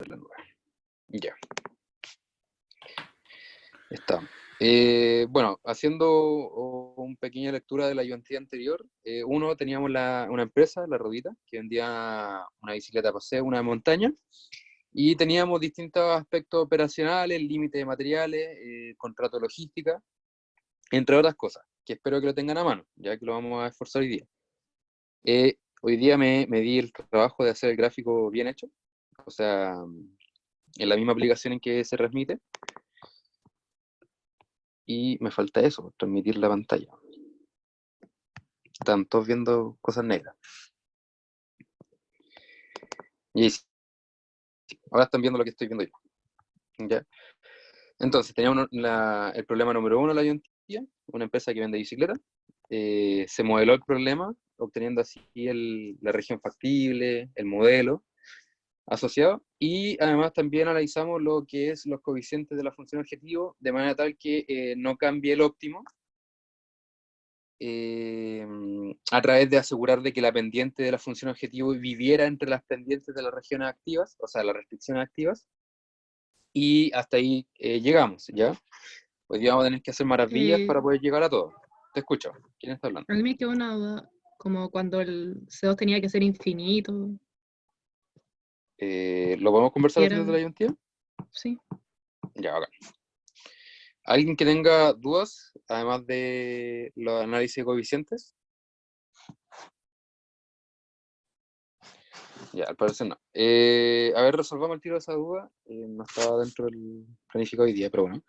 la nueva. Ya, está. Bueno, haciendo una pequeña lectura de la ayudantía anterior, uno, teníamos una empresa, La Rodita, que vendía una bicicleta de paseo, una de montaña, y teníamos distintos aspectos operacionales, límite de materiales, contrato de logística, entre otras cosas, que espero que lo tengan a mano, ya que lo vamos a esforzar hoy día. Hoy día me di el trabajo de hacer el gráfico bien hecho, o sea, en la misma aplicación en que se transmite, y me falta eso, transmitir la pantalla. Están todos viendo cosas negras. Y sí, ahora están viendo lo que estoy viendo yo. ¿Ya? Entonces, teníamos el problema número uno, la ayuntía, una empresa que vende bicicletas. Se modeló el problema, obteniendo así la región factible, el modelo asociado, y además también analizamos lo que es los coeficientes de la función objetivo, de manera tal que no cambie el óptimo, a través de asegurar de que la pendiente de la función objetivo viviera entre las pendientes de las regiones activas, o sea, las restricciones activas, y hasta ahí llegamos, ¿ya? Hoy día vamos a tener que hacer maravillas para poder llegar a todo. Te escucho. ¿Quién está hablando? A mí me quedó una duda, como cuando el C2 tenía que ser infinito. ¿Lo podemos conversar Y así desde era, la ayuntía? sí. Ya, acá. ¿Alguien que tenga dudas, además de los análisis de coeficientes? Ya, al parecer no. A ver, resolvamos el tiro de esa duda. No estaba dentro del planificado hoy día, pero bueno.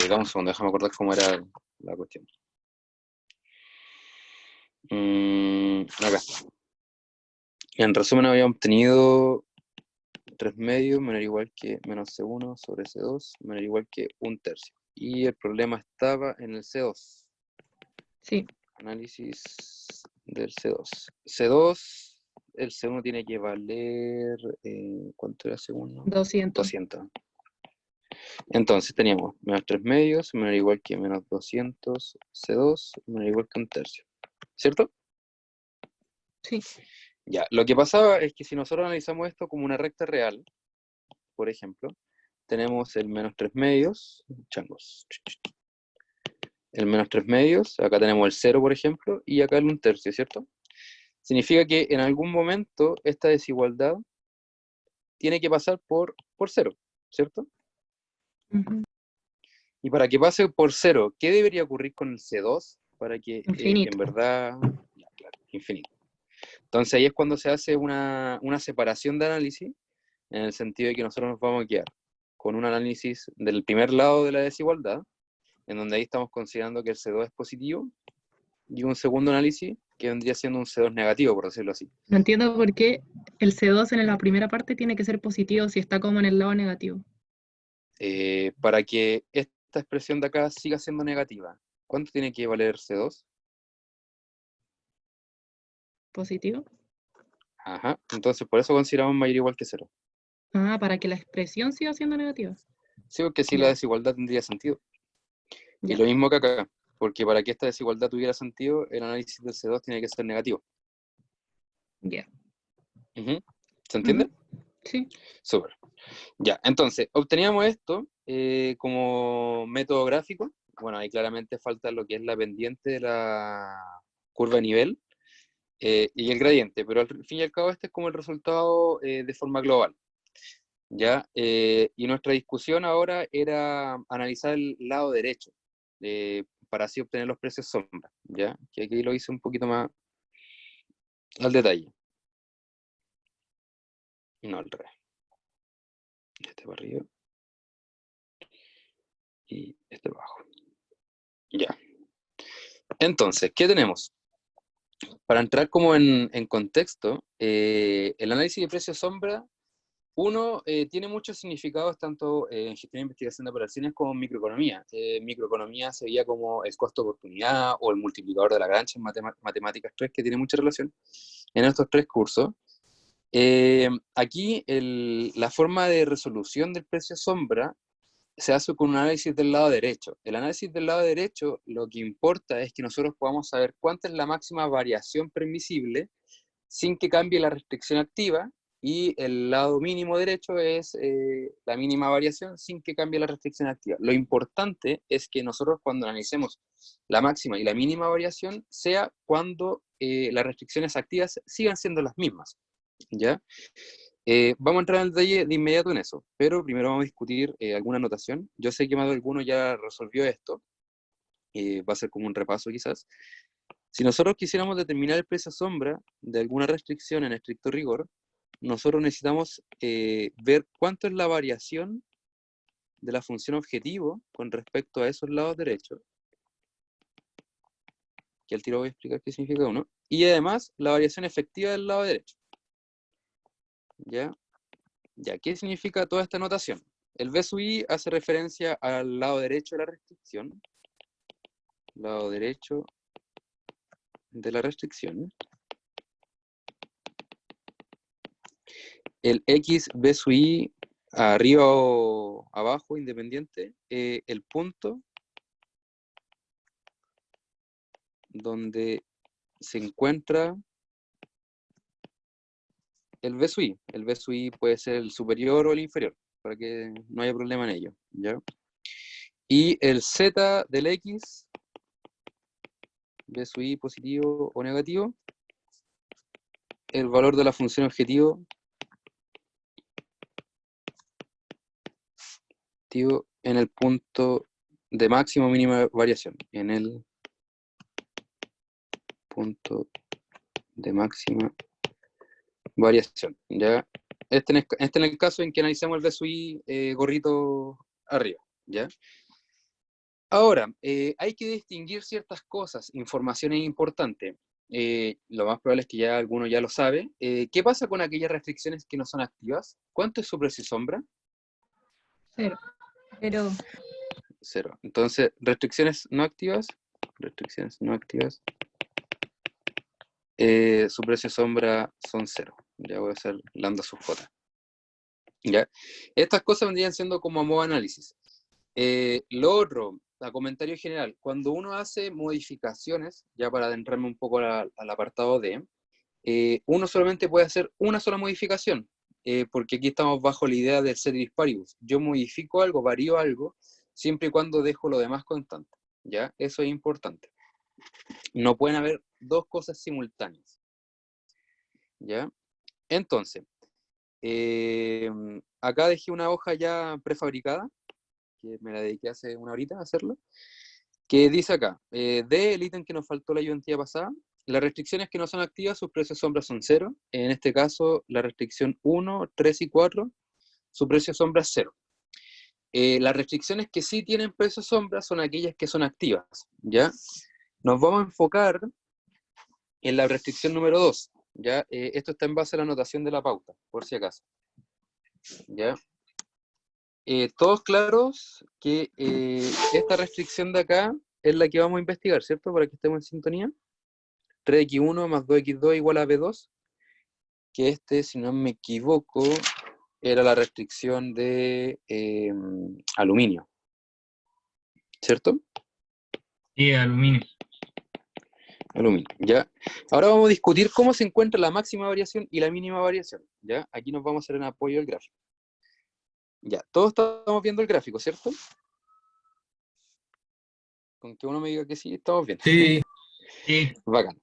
Dame un segundo, déjame acordar cómo era la cuestión. Acá está. En resumen, habíamos tenido 3 medios menor o igual que menos C1 sobre C2 menor o igual que 1/3. Y el problema estaba en el C2. Sí. Análisis del C2. C2, el C1 tiene que valer, ¿cuánto era C1? 200. 200. Entonces teníamos menos 3 medios menor o igual que menos 200 C2 menor o igual que 1/3. ¿Cierto? Sí. Ya, lo que pasaba es que si nosotros analizamos esto como una recta real, por ejemplo, tenemos el menos 3 medios, changos, el menos 3 medios, acá tenemos el 0, por ejemplo, y acá el 1/3, ¿cierto? Significa que en algún momento esta desigualdad tiene que pasar por 0, ¿cierto? Uh-huh. Y para que pase por 0, ¿qué debería ocurrir con el C2 para que Infinito. en verdad, ya, claro, infinito? Entonces ahí es cuando se hace una separación de análisis, en el sentido de que nosotros nos vamos a quedar con un análisis del primer lado de la desigualdad, en donde ahí estamos considerando que el C2 es positivo, y un segundo análisis que vendría siendo un C2 negativo, por decirlo así. No entiendo por qué el C2 en la primera parte tiene que ser positivo si está como en el lado negativo. Para que esta expresión de acá siga siendo negativa, ¿cuánto tiene que valer C2? ¿Positivo? Ajá, entonces por eso consideramos mayor o igual que 0. Ah, para que la expresión siga siendo negativa. Sí, porque así la Ya, desigualdad tendría sentido. Y ya, lo mismo que acá, porque para que esta desigualdad tuviera sentido, el análisis del C2 tiene que ser negativo. ya. ¿Se entiende? Uh-huh. Sí. Súper. Ya, entonces, obteníamos esto como método gráfico. Bueno, ahí claramente falta lo que es la pendiente de la curva de nivel y el gradiente, pero al fin y al cabo este es como el resultado de forma global. ¿Ya? Y nuestra discusión ahora era analizar el lado derecho, para así obtener los precios sombra, ¿ya? Que aquí lo hice un poquito más al detalle. No, al revés. Este para arriba y este para abajo. Ya. Entonces, ¿qué tenemos? Para entrar como en contexto, el análisis de precios sombra, uno, tiene muchos significados tanto en gestión e investigación de operaciones como en microeconomía. Microeconomía sería como el costo de oportunidad o el multiplicador de Lagrange en matemáticas 3, que tiene mucha relación en estos tres cursos. Aquí la forma de resolución del precio sombra se hace con un análisis del lado derecho. El análisis del lado derecho lo que importa es que nosotros podamos saber cuánta es la máxima variación permisible sin que cambie la restricción activa, y el lado mínimo derecho es la mínima variación sin que cambie la restricción activa. Lo importante es que nosotros cuando analicemos la máxima y la mínima variación sea cuando las restricciones activas sigan siendo las mismas, ¿ya? Vamos a entrar en el detalle de inmediato en eso, pero primero vamos a discutir alguna notación. Yo sé que más de alguno ya resolvió esto, va a ser como un repaso quizás. Si nosotros quisiéramos determinar el precio sombra de alguna restricción en estricto rigor, nosotros necesitamos ver cuánto es la variación de la función objetivo con respecto a esos lados derechos, que al tiro voy a explicar qué significa uno, y además la variación efectiva del lado derecho. ¿Ya? Ya, ¿qué significa toda esta notación? El V sub I hace referencia al lado derecho de la restricción, lado derecho de la restricción. El X V sub I arriba o abajo, independiente, el punto donde se encuentra el V sub I. El V sub I puede ser el superior o el inferior, para que no haya problema en ello, ¿ya? Y el Z del X, V sub I positivo o negativo, el valor de la función objetivo en el punto de máxima o mínima variación, en el punto de máxima variación, ¿ya? Este en el caso en que analicemos el V sub I gorrito arriba, ¿ya? Ahora, hay que distinguir ciertas cosas, informaciones importantes. Lo más probable es que ya alguno ya lo sabe. ¿Qué pasa con aquellas restricciones que no son activas? ¿Cuánto es su precio sombra? 0. Pero 0. Entonces, restricciones no activas, su precio sombra son 0. Ya voy a hacer lambda sub j. ¿Ya? Estas cosas vendrían siendo como a modo de análisis. Lo otro, a comentario general, cuando uno hace modificaciones, ya para adentrarme un poco al apartado D, uno solamente puede hacer una sola modificación, porque aquí estamos bajo la idea del ceteris paribus. Yo modifico algo, varío algo, siempre y cuando dejo lo demás constante, ¿ya? Eso es importante. No pueden haber dos cosas simultáneas, ¿ya? Entonces, acá dejé una hoja ya prefabricada, que me la dediqué hace una horita a hacerlo, que dice acá, de el ítem que nos faltó la ayudantía pasada, las restricciones que no son activas, sus precios sombra son 0. En este caso, la restricción 1, 3 y 4, su precio sombra es 0. Las restricciones que sí tienen precio sombra son aquellas que son activas, ¿ya? Nos vamos a enfocar en la restricción número 2, ¿ya? Esto está en base a la anotación de la pauta, por si acaso, ¿ya? Todos claros que esta restricción de acá es la que vamos a investigar, ¿cierto? Para que estemos en sintonía. 3x1 más 2x2 igual a b2, que si no me equivoco, era la restricción de aluminio, ¿cierto? Sí, aluminio. Aluminio, ¿ya? Ahora vamos a discutir cómo se encuentra la máxima variación y la mínima variación, ¿ya? Aquí nos vamos a hacer en apoyo del gráfico. Ya, todos estamos viendo el gráfico, ¿cierto? Con que uno me diga que sí, estamos bien. Sí, sí. Bacán.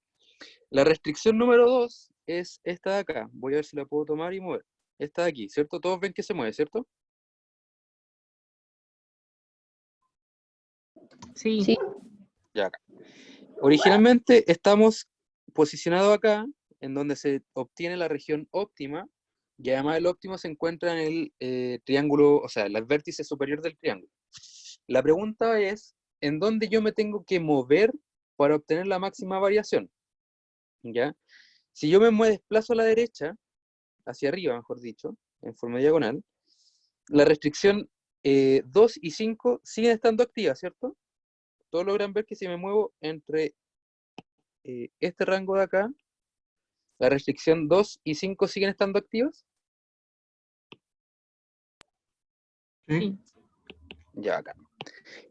La restricción número 2 es esta de acá. Voy a ver si la puedo tomar y mover. Esta de aquí, ¿cierto? Todos ven que se mueve, ¿cierto? Sí. sí, Ya acá. Originalmente estamos posicionados acá, en donde se obtiene la región óptima, y además el óptimo se encuentra en el triángulo, o sea, el vértice superior del triángulo. La pregunta es, ¿en dónde yo me tengo que mover para obtener la máxima variación? ¿Ya? Si yo me desplazo a la derecha, hacia arriba, mejor dicho, en forma diagonal, la restricción 2 y 5 siguen estando activas, ¿cierto? Todos logran ver que si me muevo entre este rango de acá, la restricción 2 y 5 siguen estando activas. Sí. Ya acá.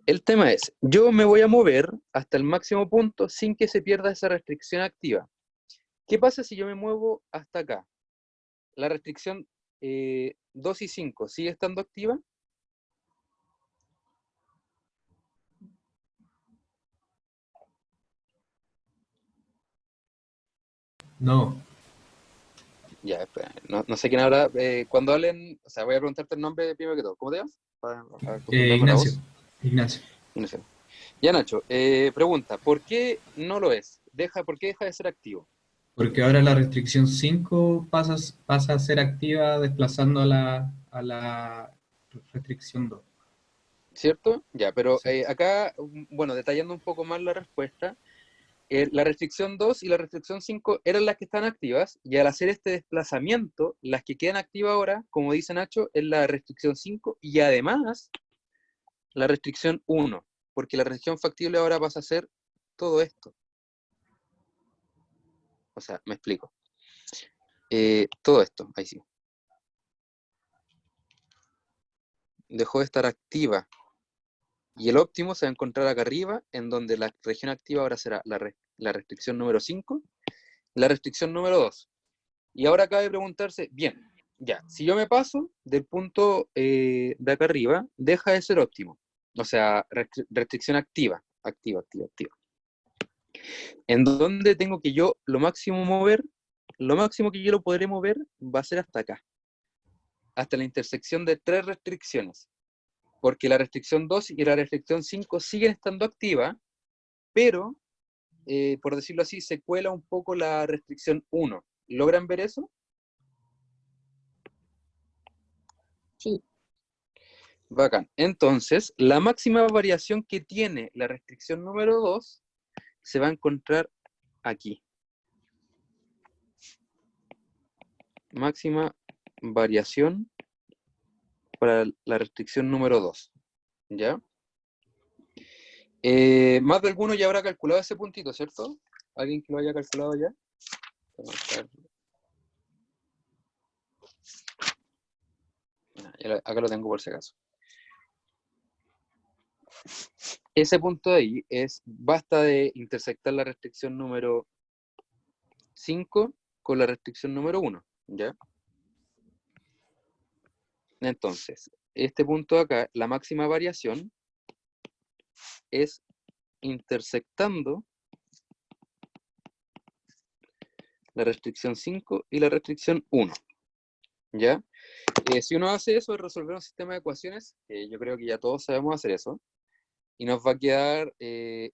El tema es, yo me voy a mover hasta el máximo punto sin que se pierda esa restricción activa. ¿Qué pasa si yo me muevo hasta acá? La restricción 2 y 5, ¿sigue estando activa? No. Ya, espera, no sé quién habla. Cuando hablen, o sea, voy a preguntarte el nombre primero que todo. ¿Cómo te llamas? Para acostumbrarme a la Ignacio. voz. Ignacio. Ignacio. Ya, Nacho, pregunta, ¿por qué no lo es? ¿Por qué deja de ser activo? Porque ahora la restricción 5 pasa a ser activa desplazando a la restricción 2. ¿Cierto? Ya, pero Sí. acá, bueno, detallando un poco más la respuesta, la restricción 2 y la restricción 5 eran las que están activas, y al hacer este desplazamiento, las que quedan activas ahora, como dice Nacho, es la restricción 5 y además la restricción 1, porque la restricción factible ahora pasa a ser todo esto. O sea, me explico. Todo esto, ahí sí. Dejó de estar activa. Y el óptimo se va a encontrar acá arriba, en donde la región activa ahora será la restricción número 5, la restricción número 2. Y ahora cabe preguntarse, bien, ya, si yo me paso del punto de acá arriba, deja de ser óptimo. O sea, restricción activa, activa. En donde tengo que yo lo máximo mover, lo máximo que yo lo podré mover va a ser hasta acá. Hasta la intersección de 3 restricciones. Porque la restricción 2 y la restricción 5 siguen estando activas, pero, por decirlo así, se cuela un poco la restricción 1. ¿Logran ver eso? Sí. Bacán. Entonces, la máxima variación que tiene la restricción número 2 se va a encontrar aquí. Máxima variación para la restricción número 2. ¿Ya? Más de alguno ya habrá calculado ese puntito, ¿cierto? ¿Alguien que lo haya calculado ya? Acá lo tengo por si acaso. Ese punto de ahí basta de intersectar la restricción número 5 con la restricción número 1, ¿ya? Entonces, este punto de acá, la máxima variación es intersectando la restricción 5 y la restricción 1, ¿ya? Si uno hace eso, es resolver un sistema de ecuaciones, yo creo que ya todos sabemos hacer eso, y nos va a quedar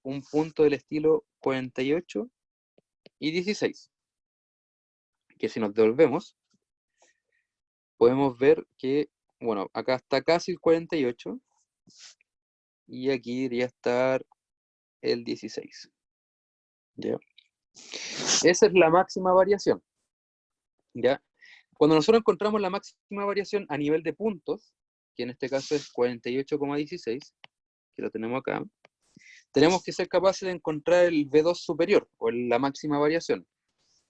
un punto del estilo 48 y 16, que si nos devolvemos, podemos ver que, bueno, acá está casi el 48, y aquí debería estar el 16, ¿ya? Esa es la máxima variación, ¿ya? Cuando nosotros encontramos la máxima variación a nivel de puntos, que en este caso es 48,16, que lo tenemos acá, tenemos que ser capaces de encontrar el V2 superior, o la máxima variación.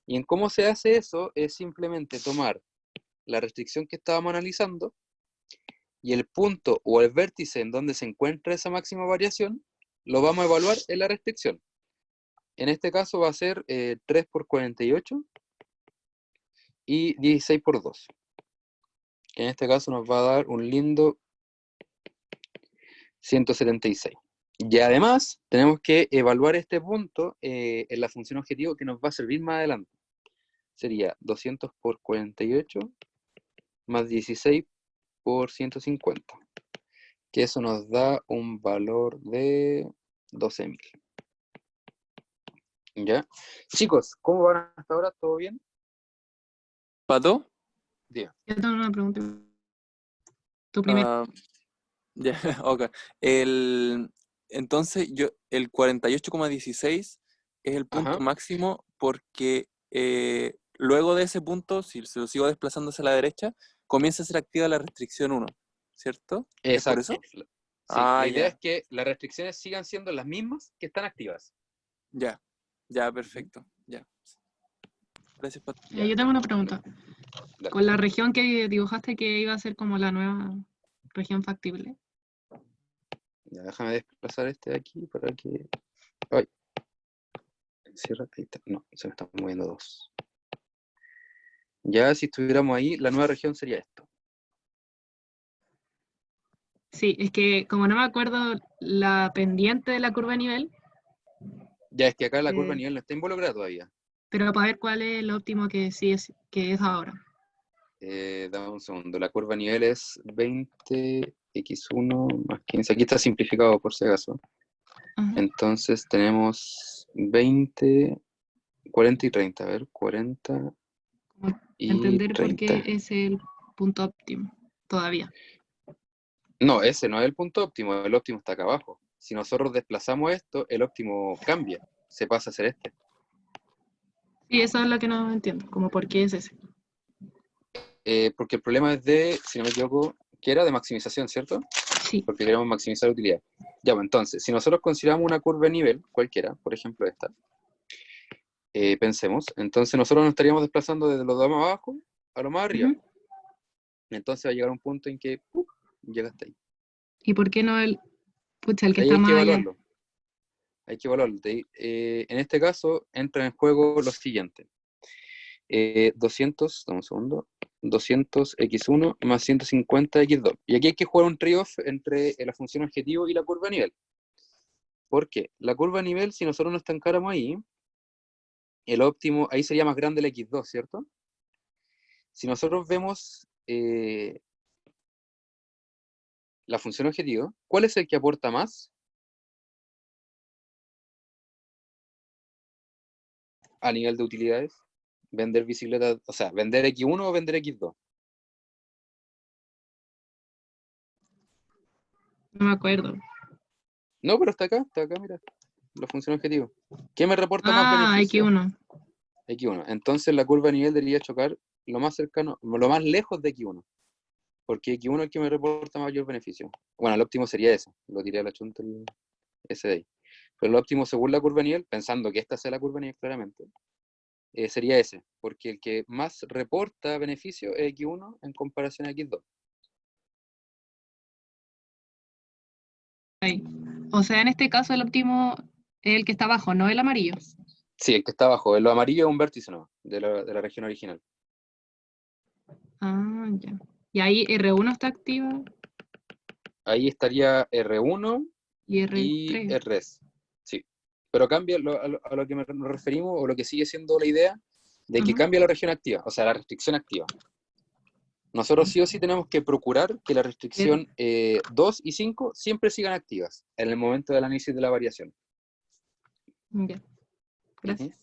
Y en cómo se hace eso es simplemente tomar la restricción que estábamos analizando y el punto o el vértice en donde se encuentra esa máxima variación, lo vamos a evaluar en la restricción. En este caso va a ser 3 por 48 y 16 por 2. Que en este caso nos va a dar un lindo 176. Y además, tenemos que evaluar este punto en la función objetivo que nos va a servir más adelante. Sería 200 por 48 más 16 por 150. Que eso nos da un valor de 12.000. ¿Ya? Chicos, ¿cómo van hasta ahora? ¿Todo bien? ¿Pato? Diga. Yo tengo una pregunta. Tu primero. Ah, ya, ok. Entonces, el 48,16 es el punto Ajá. máximo porque luego de ese punto, si se lo sigo desplazando hacia la derecha, comienza a ser activa la restricción 1, ¿cierto? ¿Es por Exacto. eso? Sí, Ah, la idea es ya, que las restricciones sigan siendo las mismas que están activas. ya, perfecto, ya. Gracias, Pato. Ya. Yo tengo una pregunta. Dale. Con la región que dibujaste que iba a ser como la nueva región factible. Ya, déjame desplazar este de aquí para que... Ay. Cierra, ahí está. No, se me están moviendo dos. Ya si estuviéramos ahí, la nueva región sería esto. Sí, es que como no me acuerdo la pendiente de la curva de nivel, Ya es que acá la curva de nivel no está involucrada todavía. pero para ver cuál es el óptimo que sí que es ahora. Dame un segundo. La curva de nivel es 20x1 más 15. Aquí está simplificado por si acaso. Ajá. Entonces tenemos 20, 40 y 30. A ver, 40 Como y entender por 30. qué es el punto óptimo todavía. No, ese no es el punto óptimo. El óptimo está acá abajo. Si nosotros desplazamos esto, el óptimo cambia. Se pasa a ser este. Sí, eso es lo que no entiendo, como por qué es ese. Porque el problema es de, si no me equivoco, que era de maximización, ¿cierto? Sí. Porque queremos maximizar la utilidad. Ya, pues entonces, si nosotros consideramos una curva de nivel, cualquiera, por ejemplo esta, pensemos, entonces nosotros nos estaríamos desplazando desde lo de más abajo a lo más arriba. Ujú. Entonces va a llegar un punto en que llega hasta ahí. ¿Y por qué no el, pucha, el que Ahí está hay que más allá? evaluarlo. Hay que evaluarlo. En este caso entra en juego lo siguiente. 200, dame un segundo, 200x1 más 150x2. Y aquí hay que jugar un trade-off entre la función objetivo y la curva de nivel. ¿Por qué? La curva de nivel, si nosotros nos estancáramos ahí, el óptimo, ahí sería más grande el x2, ¿cierto? Si nosotros vemos la función objetivo, ¿cuál es el que aporta más a nivel de utilidades? Vender bicicletas, o sea, vender X1 o vender X2. No me acuerdo. No, pero está acá, mira, la función objetivo. ¿Qué me reporta más Ah, beneficio? X1. X1. Entonces la curva de nivel debería chocar lo más cercano, lo más lejos de X1. Porque X1 es el que me reporta mayor beneficio. Bueno, el óptimo sería ese. Lo tiré a la chunta ese de ahí. Pero el óptimo según la curva de nivel, pensando que esta sea la curva de nivel claramente, sería ese. Porque el que más reporta beneficio es X1 en comparación a X2. Ahí. O sea, en este caso el óptimo es el que está abajo, no el amarillo. Sí, el que está abajo. El amarillo es un vértice, ¿no? De la región original. Ah, ya. Y ahí R1 está activa Ahí estaría R1 y y R3. RS. Sí. Pero cambia a lo que nos referimos, o lo que sigue siendo la idea, de que Ajá. cambia la región activa, o sea, la restricción activa. Nosotros sí o sí tenemos que procurar que la restricción 2 y 5 siempre sigan activas en el momento del análisis de la variación. Ya. Gracias.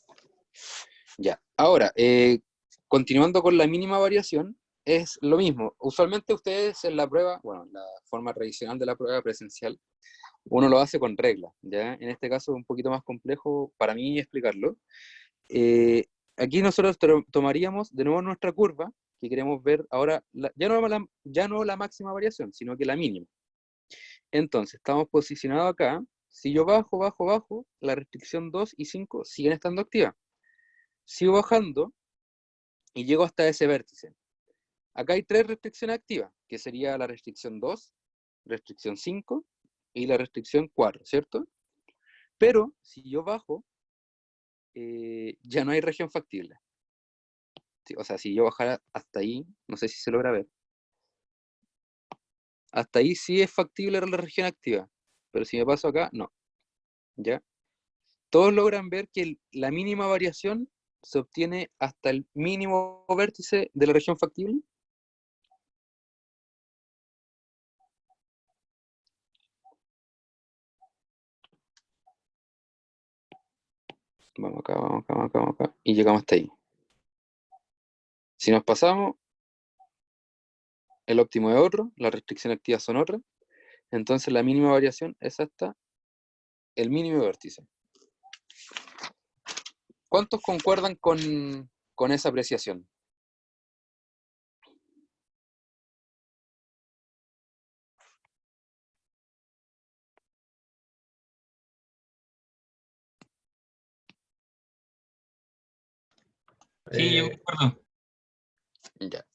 Ya. Ahora, continuando con la mínima variación, es lo mismo. Usualmente ustedes en la prueba, bueno, la forma tradicional de la prueba presencial, uno lo hace con reglas, ¿ya? En este caso es un poquito más complejo para mí explicarlo. Aquí nosotros tomaríamos de nuevo nuestra curva, que queremos ver ahora, ya no la máxima variación, sino que la mínima. Entonces, estamos posicionados acá. Si yo bajo, bajo, bajo, la restricción 2 y 5 siguen estando activas. Sigo bajando y llego hasta ese vértice. Acá hay tres restricciones activas, que sería la restricción 2, restricción 5 y la restricción 4, ¿cierto? Pero si yo bajo, ya no hay región factible. O sea, si yo bajara hasta ahí, no sé si se logra ver. Hasta ahí sí es factible la región activa, pero si me paso acá, no. ¿Ya? Todos logran ver que la mínima variación se obtiene hasta el mínimo vértice de la región factible. Vamos acá, vamos acá, vamos acá, vamos acá. Y llegamos hasta ahí. Si nos pasamos, el óptimo es otro, las restricciones activas son otras. Entonces la mínima variación es hasta el mínimo vértice. ¿Cuántos concuerdan con esa apreciación? Sí, yo concuerdo. Ya.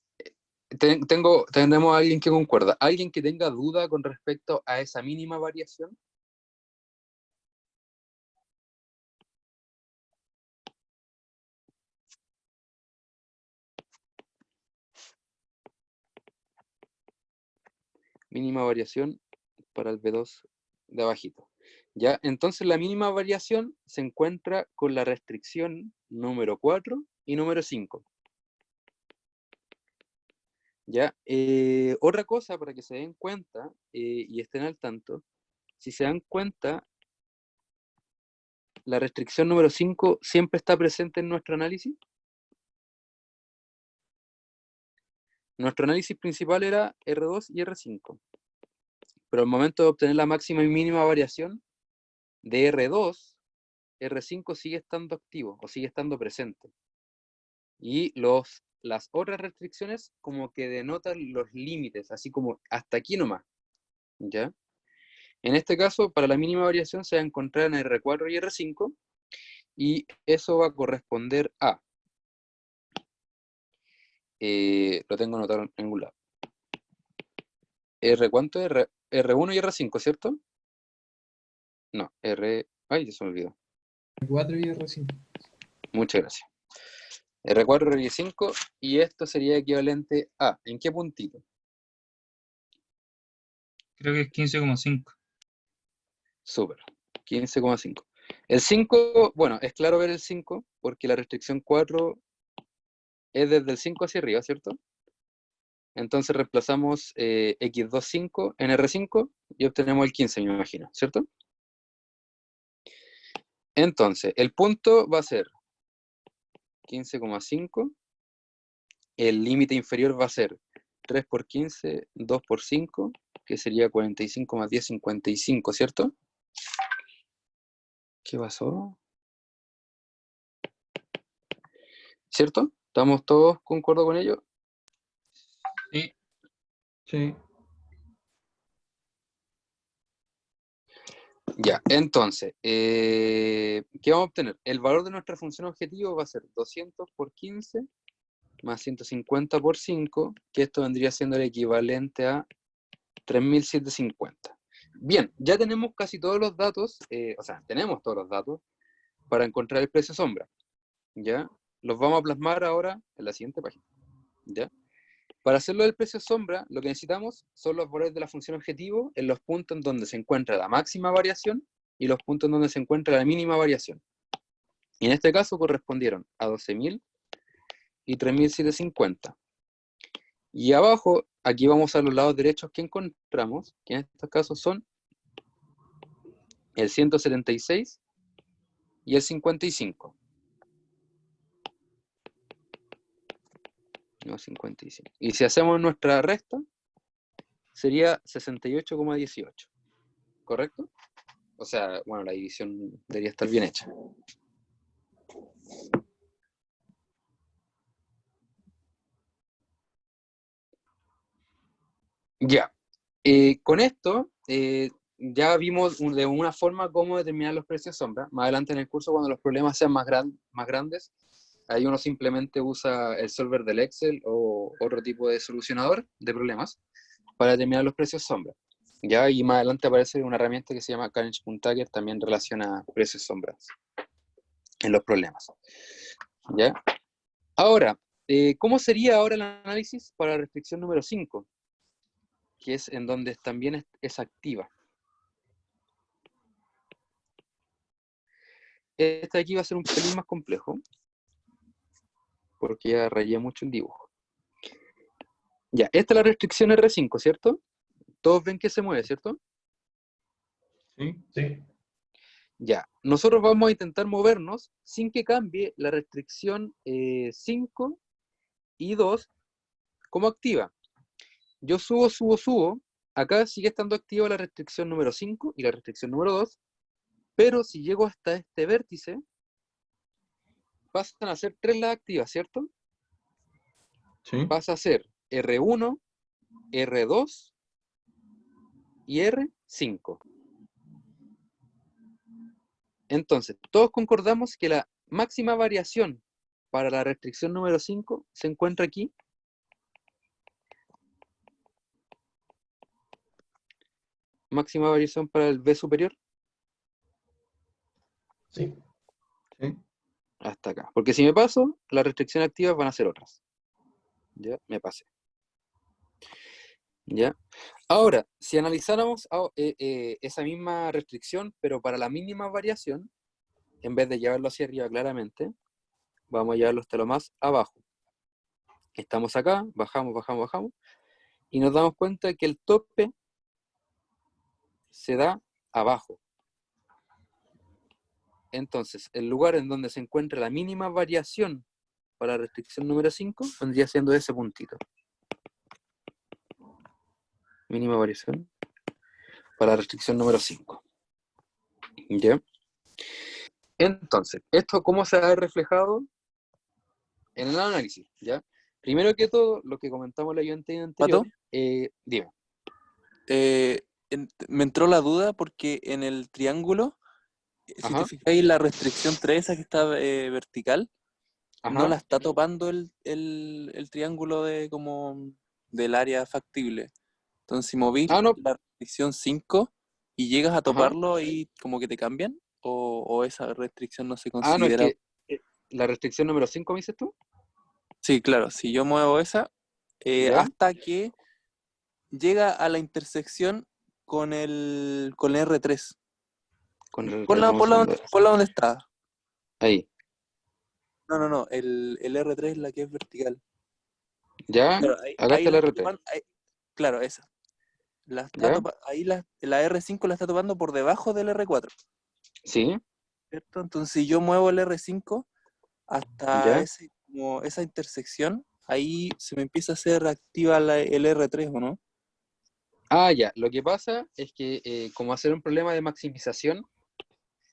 Tenemos a alguien que concuerda. ¿Alguien que tenga duda con respecto a esa mínima variación? Mínima variación para el B2 de abajito. ¿Ya? Entonces la mínima variación se encuentra con la restricción número 4 y número 5. ¿Ya? Otra cosa para que se den cuenta y estén al tanto, si se dan cuenta, la restricción número 5 siempre está presente en nuestro análisis. Nuestro análisis principal era R2 y R5. Pero al momento de obtener la máxima y mínima variación de R2, R5 sigue estando activo o sigue estando presente. Y las otras restricciones como que denotan los límites, así como hasta aquí nomás. ¿Ya? En este caso, para la mínima variación se va a encontrar en R4 y R5, y eso va a corresponder a, lo tengo anotado en algún lado, R, ¿cuánto? R1 y R5, ¿cierto? No, ay, ya se me olvidó. R4 y R5. Muchas gracias. R4, R5, y esto sería equivalente a, ¿en qué puntito? Creo que es 15,5. Súper, 15,5. El 5, bueno, es claro ver el 5, porque la restricción 4 es desde el 5 hacia arriba, ¿cierto? Entonces reemplazamos x25 en R5 y obtenemos el 15, me imagino, ¿cierto? Entonces, el punto va a ser 15,5. El límite inferior va a ser 3 por 15, 2 por 5, que sería 45 más 10, 55, ¿cierto? ¿Qué pasó? ¿Cierto? ¿Estamos todos concuerdo con ello? Sí. Sí. Ya, entonces, ¿qué vamos a obtener? El valor de nuestra función objetivo va a ser 200 por 15 más 150 por 5, que esto vendría siendo el equivalente a 3.750. Bien, ya tenemos casi todos los datos, tenemos todos los datos para encontrar el precio sombra. ¿Ya? Los vamos a plasmar ahora en la siguiente página. ¿Ya? Para hacerlo del precio sombra, lo que necesitamos son los valores de la función objetivo en los puntos en donde se encuentra la máxima variación y los puntos en donde se encuentra la mínima variación. Y en este caso correspondieron a 12.000 y 3.750. Y abajo, aquí vamos a los lados derechos que encontramos, que en estos casos son el 176 y el 55. No, 55. Y si hacemos nuestra resta, sería 68,18. ¿Correcto? O sea, bueno, la división debería estar bien hecha. Ya. Con esto, ya vimos de una forma cómo determinar los precios sombra. Más adelante en el curso, cuando los problemas sean más grandes, ahí uno simplemente usa el solver del Excel o otro tipo de solucionador de problemas para determinar los precios sombra. ¿Ya? Y más adelante aparece una herramienta que se llama Carnage.Tagger, también relaciona precios sombras en los problemas. ¿Ya? Ahora, ¿cómo sería ahora el análisis para la restricción número 5? Que es en donde también es activa. Este de aquí va a ser un pelín más complejo, porque ya rayé mucho el dibujo. Ya, esta es la restricción R5, ¿cierto? Todos ven que se mueve, ¿cierto? Sí. Sí. Ya, nosotros vamos a intentar movernos sin que cambie la restricción 5 y 2 como activa. Yo subo, acá sigue estando activa la restricción número 5 y la restricción número 2, pero si llego hasta este vértice, pasan a ser 3 las activas, ¿cierto? Sí. Pasa a ser R1, R2 y R5. Entonces, todos concordamos que la máxima variación para la restricción número 5 se encuentra aquí. Máxima variación para el B superior. Sí. Sí. Hasta acá. Porque si me paso, las restricciones activas van a ser otras. Ya, me pasé. ¿Ya? Ahora, si analizáramos esa misma restricción, pero para la mínima variación, en vez de llevarlo hacia arriba claramente, vamos a llevarlo hasta lo más abajo. Estamos acá, bajamos, bajamos, bajamos, y nos damos cuenta que el tope se da abajo. Entonces, el lugar en donde se encuentra la mínima variación para la restricción número 5 vendría siendo ese puntito. Mínima variación para la restricción número 5. ¿Ya? Entonces, ¿esto cómo se ha reflejado en el análisis? ¿Ya? Primero que todo, lo que comentamos la ayudante anterior, ¿Pato? dime. Me entró la duda porque en el triángulo, si Ajá. te fijáis, la restricción 3, esa que está vertical, no Ajá. la está topando el triángulo del área factible. Entonces, si movís Ah, no. la restricción 5 y llegas a Ajá. toparlo, ahí como que te cambian, o esa restricción no se Ah, no, es considera. que la restricción número 5, ¿me dices tú? Sí, claro, si yo muevo esa, ¿Ya? hasta que llega a la intersección con el R3. Con el, Ponla, dame un segundo. ponla donde está. Ahí. No, el R3 es la que es vertical. ¿Ya? Claro, Acá ahí está el la está RT. topando, claro, esa. ¿Ya? Ahí la R5 la está topando por debajo del R4, Sí. ¿cierto? Entonces, si yo muevo el R5 hasta ¿Ya? esa intersección, ahí se me empieza a hacer activa el R3, ¿o no? Ah, ya. Lo que pasa es que como hacer un problema de maximización,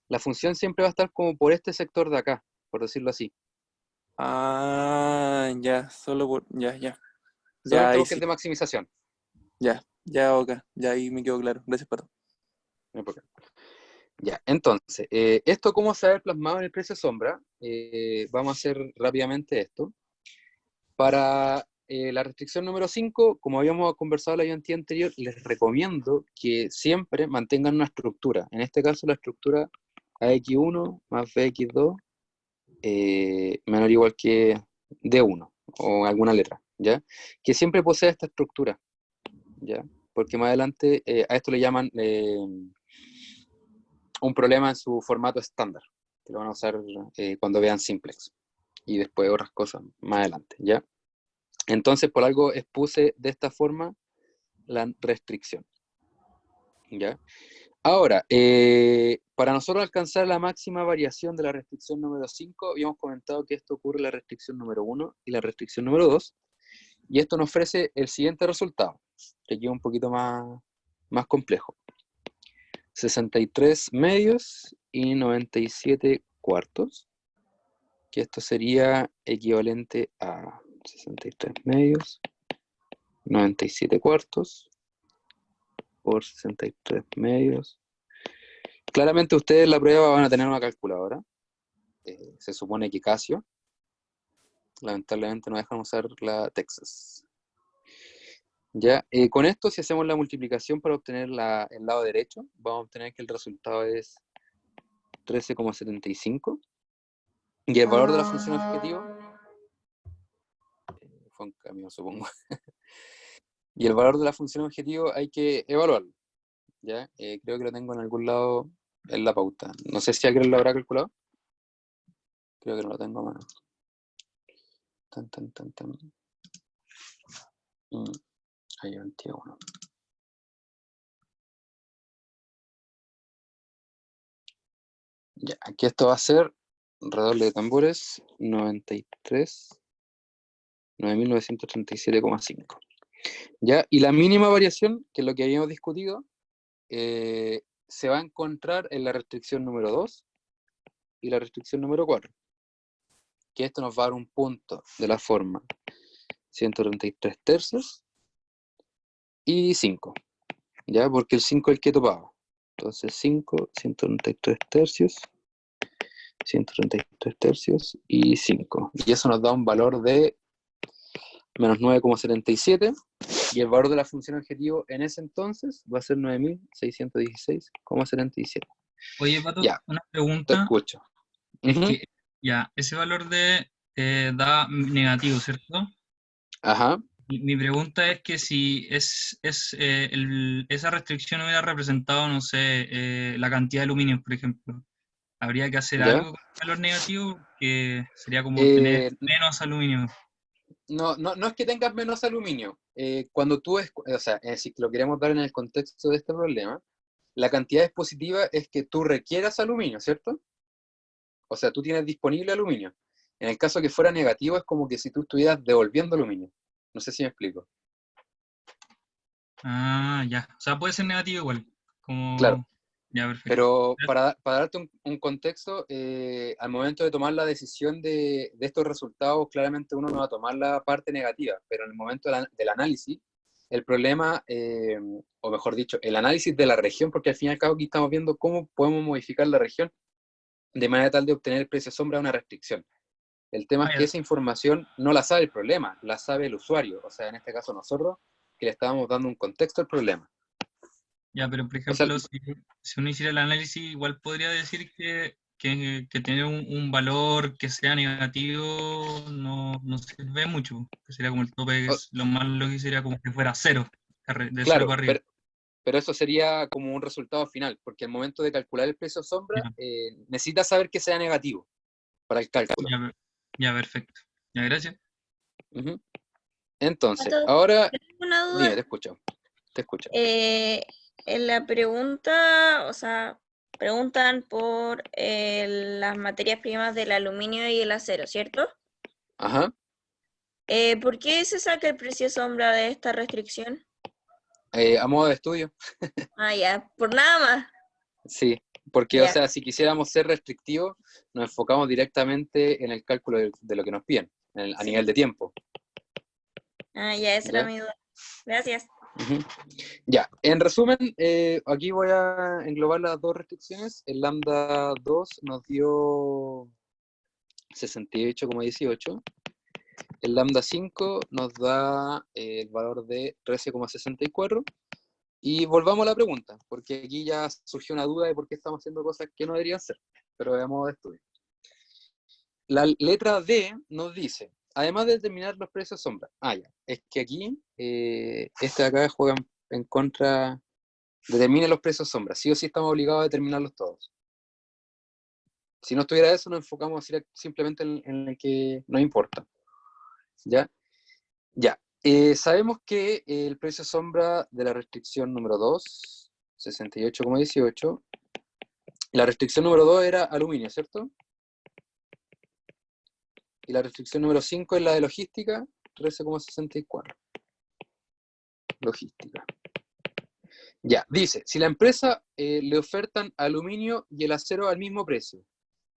la función siempre va a estar como por este sector de acá, por decirlo así. Ah, ya, ya. Ya, Solamente ahí porque es sí, de maximización. ok, ya ahí me quedó claro. Gracias, Pato. No hay problema. Ya, entonces, esto cómo se ha plasmado en el precio sombra, vamos a hacer rápidamente esto. Para la restricción número 5, como habíamos conversado en la ayudantía anterior, les recomiendo que siempre mantengan una estructura. En este caso, la estructura AX1 más BX2 menor o igual que D1 o alguna letra, ¿ya? Que siempre posea esta estructura, ¿ya? Porque más adelante a esto le llaman un problema en su formato estándar, que lo van a usar cuando vean simplex y después otras cosas más adelante, ¿ya? Entonces, por algo expuse de esta forma la restricción, ¿ya? Ahora, para nosotros alcanzar la máxima variación de la restricción número 5, habíamos comentado que esto ocurre en la restricción número 1 y la restricción número 2, y esto nos ofrece el siguiente resultado, que aquí es un poquito más complejo. 63 medios y 97 cuartos, que esto sería equivalente a 63 medios, 97 cuartos, por 63 medios. Claramente ustedes en la prueba van a tener una calculadora. Se supone que Casio. Lamentablemente no dejan usar la Texas. Ya, con esto, si hacemos la multiplicación para obtener el lado derecho, vamos a obtener que el resultado es 13,75. Y el valor de la función objetivo, fue un cambio, supongo. Y el valor de la función objetivo hay que evaluarlo. ¿Ya? Creo que lo tengo en algún lado en la pauta. No sé si alguien lo habrá calculado. Creo que no lo tengo a mano. Ahí 21. Ya, aquí esto va a ser, redoble de tambores, 9.937,5. Ya, y la mínima variación, que es lo que habíamos discutido, se va a encontrar en la restricción número 2 y la restricción número 4. Que esto nos va a dar un punto de la forma 133 tercios y 5. ¿Ya? Porque el 5 es el que topaba. Entonces 5, 133 tercios, 133 tercios y 5. Y eso nos da un valor de menos 9,77. Y el valor de la función objetivo en ese entonces va a ser 9.616,77. Oye, Pato, Ya, una te pregunta. escucho. Es Ujú. que, ya, ese valor da negativo, ¿cierto? Ajá. Mi pregunta es que si esa restricción hubiera representado, no sé, la cantidad de aluminio, por ejemplo, habría que hacer ¿Ya? algo con el valor negativo, que sería como tener Eh, menos aluminio. no es que tengas menos aluminio. Cuando tú, o sea, si lo queremos dar en el contexto de este problema, la cantidad expositiva es que tú requieras aluminio, ¿cierto? O sea, tú tienes disponible aluminio. En el caso que fuera negativo, es como que si tú estuvieras devolviendo aluminio. No sé si me explico. Ah, ya. O sea, puede ser negativo igual. Claro, Como... Ya, perfecto. pero para darte un contexto, al momento de tomar la decisión de estos resultados, claramente uno no va a tomar la parte negativa, pero en el momento del análisis, el problema, o mejor dicho, el análisis de la región, porque al fin y al cabo aquí estamos viendo cómo podemos modificar la región de manera tal de obtener el precio sombra de una restricción. El tema Ah, es que ya. esa información no la sabe el problema, la sabe el usuario, o sea, en este caso nosotros, que le estábamos dando un contexto al problema. Ya, pero por O sea, ejemplo, si uno hiciera el análisis, igual podría decir que tener un valor que sea negativo no sirve mucho, que sería como el tope, lo más lógico sería como que fuera cero, de cero claro, para arriba. pero eso sería como un resultado final, porque al momento de calcular el precio sombra, Ya, necesitas saber que sea negativo para el cálculo. ya, ya, perfecto. Ya, gracias. Ujú. Entonces, Pato, ahora, yo tengo una dime, duda. te escucho, te escucho. En la pregunta, o sea, preguntan por las materias primas del aluminio y el acero, ¿cierto? Ajá. ¿Por qué se saca el precio sombra de esta restricción? A modo de estudio, Ah, ya, por nada más. sí, porque, o Ya, sea, si quisiéramos ser restrictivos, nos enfocamos directamente en el cálculo de lo que nos piden, a sí. nivel de tiempo. Ah, ya, esa era ¿Ya? mi duda. Gracias. Ujú. Ya, en resumen, aquí voy a englobar las dos restricciones. El lambda 2 nos dio 68,18. El lambda 5 nos da el valor de 13,64. Y volvamos a la pregunta, porque aquí ya surgió una duda de por qué estamos haciendo cosas que no deberían ser, pero veamos de estudio. La letra D nos dice, además de determinar los precios sombra. Ya, es que aquí, este de acá juega en contra, determine los precios sombra. Sí o sí estamos obligados a determinarlos todos. Si no estuviera eso, nos enfocamos simplemente en el que nos importa. ¿Ya? Ya. Sabemos que el precio sombra de la restricción número 2, 68,18, la restricción número 2 era aluminio, ¿cierto? Y la restricción número 5 es la de logística, 13,64. Logística. Ya, dice, si la empresa le ofertan aluminio y el acero al mismo precio,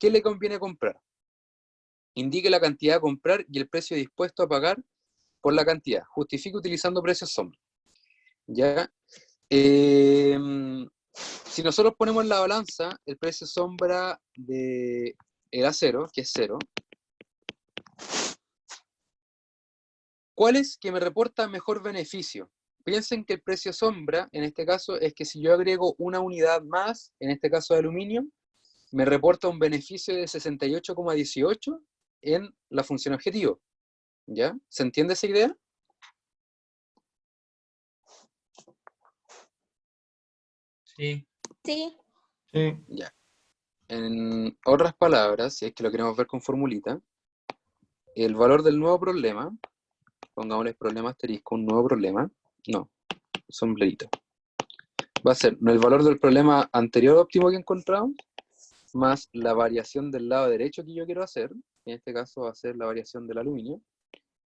¿qué le conviene comprar? Indique la cantidad a comprar y el precio dispuesto a pagar por la cantidad. Justifique utilizando precios sombra. ¿Ya? Si nosotros ponemos en la balanza el precio sombra de el acero, que es 0, ¿cuál es que me reporta mejor beneficio? Piensen que el precio sombra, en este caso, es que si yo agrego una unidad más, en este caso de aluminio, me reporta un beneficio de 68,18 en la función objetivo. ¿Ya? ¿Se entiende esa idea? Sí. Sí, Sí. Ya. En otras palabras, si es que lo queremos ver con formulita, el valor del nuevo problema, pongámosle problema asterisco, un nuevo problema, no, sombrerito, va a ser el valor del problema anterior óptimo que encontramos, más la variación del lado derecho que yo quiero hacer, en este caso va a ser la variación del aluminio,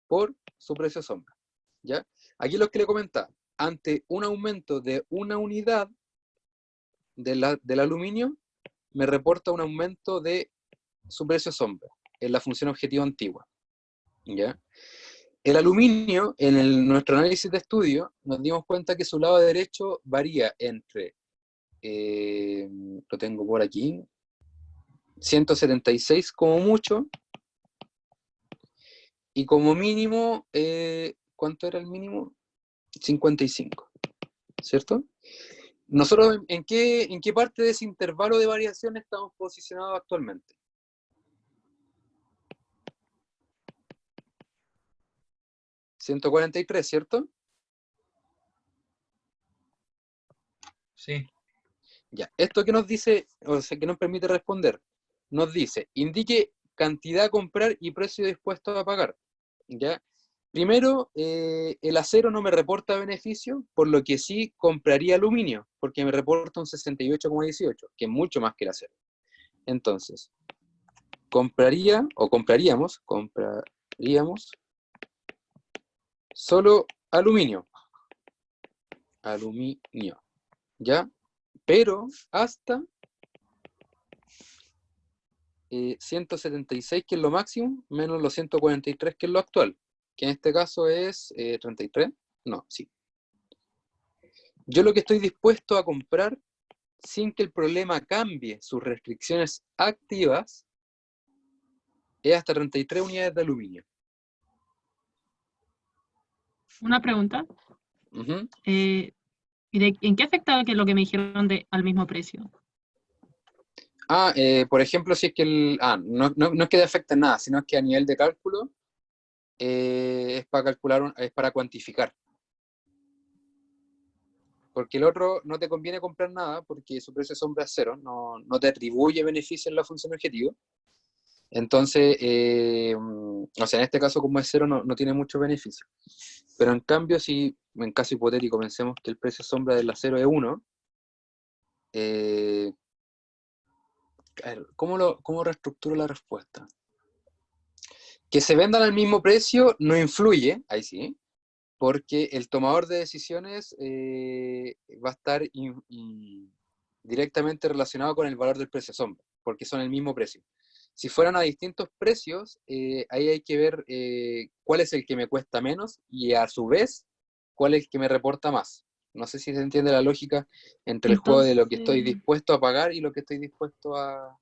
por su precio sombra. ¿Ya? Aquí lo que le comentaba, ante un aumento de una unidad del aluminio, me reporta un aumento de su precio sombra, en la función objetivo antigua. ¿Ya? El aluminio, en nuestro análisis de estudio, nos dimos cuenta que su lado derecho varía entre, lo tengo por aquí, 176 como mucho, y como mínimo, ¿cuánto era el mínimo? 55, ¿cierto? Nosotros, ¿en qué parte de ese intervalo de variación estamos posicionados actualmente? 143, ¿cierto? Sí. Ya, esto que nos dice, o sea, que nos permite responder, nos dice, indique cantidad a comprar y precio dispuesto a pagar. ¿Ya? Primero, el acero no me reporta beneficio, por lo que sí compraría aluminio, porque me reporta un 68,18, que es mucho más que el acero. Entonces, compraríamos solo aluminio. Aluminio, ¿ya? Pero hasta 176, que es lo máximo, menos los 143, que es lo actual, que en este caso es 33. No, sí. Yo lo que estoy dispuesto a comprar, sin que el problema cambie sus restricciones activas, es hasta 33 unidades de aluminio. Una pregunta. Ujú. ¿En qué afecta que lo que me dijeron de al mismo precio? Por ejemplo, si es que no es que te afecte nada, sino que a nivel de cálculo es para calcular, es para cuantificar. Porque el otro no te conviene comprar nada porque su precio de sombra es cero, no te atribuye beneficio en la función objetivo. Entonces, o sea, en este caso como es cero no tiene mucho beneficio. Pero en cambio, si en caso hipotético pensemos que el precio sombra del acero es 1, a ver, ¿cómo reestructuro la respuesta? Que se vendan al mismo precio no influye, ahí sí, porque el tomador de decisiones va a estar directamente relacionado con el valor del precio sombra, porque son el mismo precio. Si fueran a distintos precios, ahí hay que ver cuál es el que me cuesta menos y a su vez cuál es el que me reporta más. No sé si se entiende la lógica entre el juego de lo que estoy dispuesto a pagar y lo que estoy dispuesto a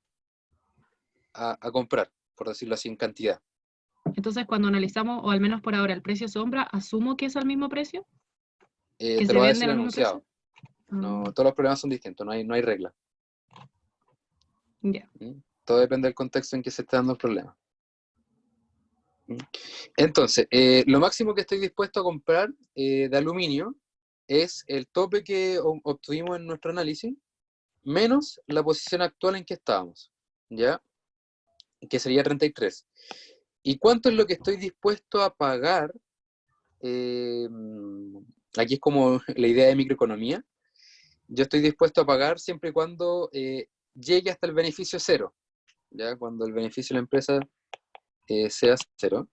comprar, por decirlo así, en cantidad. Entonces, cuando analizamos, o al menos por ahora, el precio sombra, ¿asumo que es al mismo precio? ¿Que Te se lo va a vende decir al el mismo precio? enunciado. No, todos los problemas son distintos, no hay regla. Ya. Todo depende del contexto en que se esté dando el problema. Entonces, lo máximo que estoy dispuesto a comprar de aluminio es el tope que obtuvimos en nuestro análisis, menos la posición actual en que estábamos, ¿ya? Que sería 33. ¿Y cuánto es lo que estoy dispuesto a pagar? Aquí es como la idea de microeconomía. Yo estoy dispuesto a pagar siempre y cuando llegue hasta el beneficio cero, ¿ya? Cuando el beneficio de la empresa sea cero.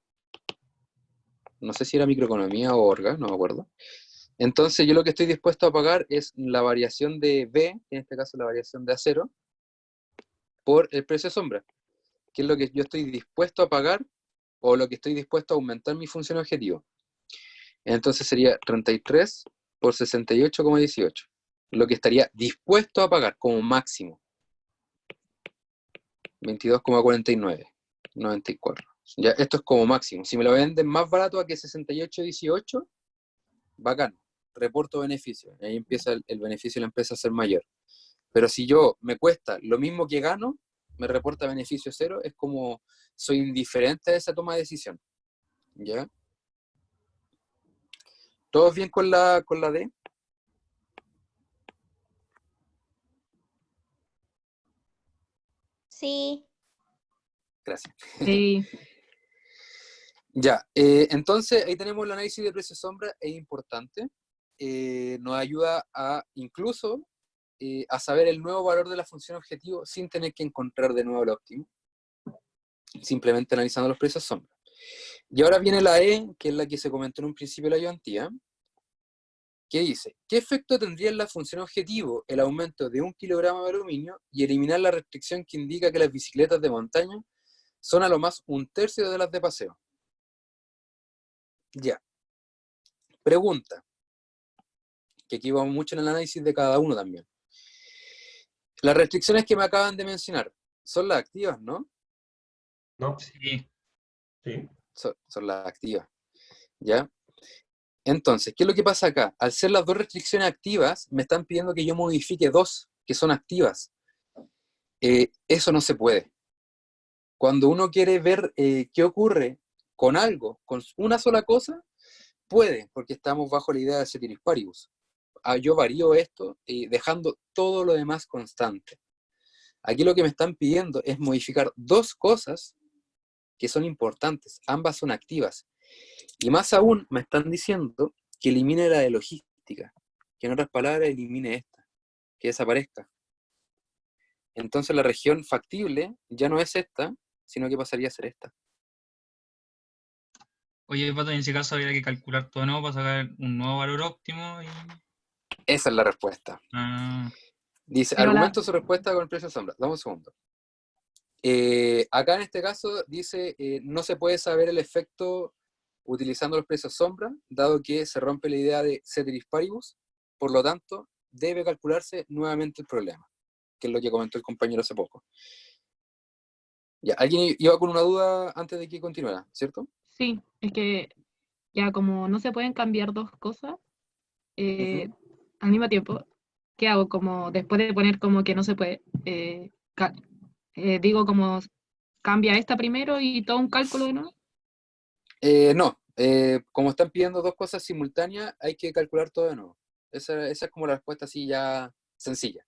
No sé si era microeconomía o orga, no me acuerdo. Entonces yo lo que estoy dispuesto a pagar es la variación de B, en este caso la variación de acero, por el precio sombra, que es lo que yo estoy dispuesto a pagar o lo que estoy dispuesto a aumentar mi función objetivo. Entonces sería 33 por 68,18, lo que estaría dispuesto a pagar como máximo. 22,49, 94. Ya, esto es como máximo. Si me lo venden más barato a que 68,18, bacán, reporto beneficio. Ahí empieza el beneficio de la empresa a ser mayor. Pero si yo me cuesta lo mismo que gano, me reporta beneficio cero, es como soy indiferente a esa toma de decisión. ¿Ya? ¿Todos bien con la D? Sí. Gracias. Sí. Ya, entonces ahí tenemos el análisis de precio sombra, es importante. Nos ayuda incluso a saber el nuevo valor de la función objetivo sin tener que encontrar de nuevo el óptimo, simplemente analizando los precios sombra. Y ahora viene la E, que es la que se comentó en un principio de la ayudantía, que dice, ¿qué efecto tendría en la función objetivo el aumento de 1 kilogramo de aluminio y eliminar la restricción que indica que las bicicletas de montaña son a lo más 1/3 de las de paseo? Ya. Pregunta, que aquí vamos mucho en el análisis de cada uno también. Las restricciones que me acaban de mencionar son las activas, ¿no? No, Sí. sí. Son las activas, ¿ya? Entonces, ¿qué es lo que pasa acá? Al ser las dos restricciones activas, me están pidiendo que yo modifique dos que son activas. Eso no se puede. Cuando uno quiere ver qué ocurre con algo, con una sola cosa, puede, porque estamos bajo la idea de ceteris paribus. Yo varío esto dejando todo lo demás constante. Aquí lo que me están pidiendo es modificar dos cosas que son importantes, ambas son activas. Y más aún me están diciendo que elimine la de logística, que en otras palabras elimine esta, que desaparezca. Entonces la región factible ya no es esta, sino que pasaría a ser esta. Oye, Pato, en ese caso habría que calcular todo de nuevo para sacar un nuevo valor óptimo y... Esa es la respuesta. Ah, Dice, Pero argumento su respuesta con el precio sombra. Dame un segundo. Acá en este caso dice, no se puede saber el efecto utilizando los precios sombra, dado que se rompe la idea de ceteris paribus, por lo tanto, debe calcularse nuevamente el problema, que es lo que comentó el compañero hace poco. Ya, ¿alguien iba con una duda antes de que continuara, cierto? sí, es que ya como no se pueden cambiar dos cosas al mismo tiempo, ¿qué hago? Como después de poner como que no se puede, digo como cambia esta primero y todo un cálculo de nuevo. No, como están pidiendo dos cosas simultáneas, hay que calcular todo de nuevo. Esa es como la respuesta así ya sencilla.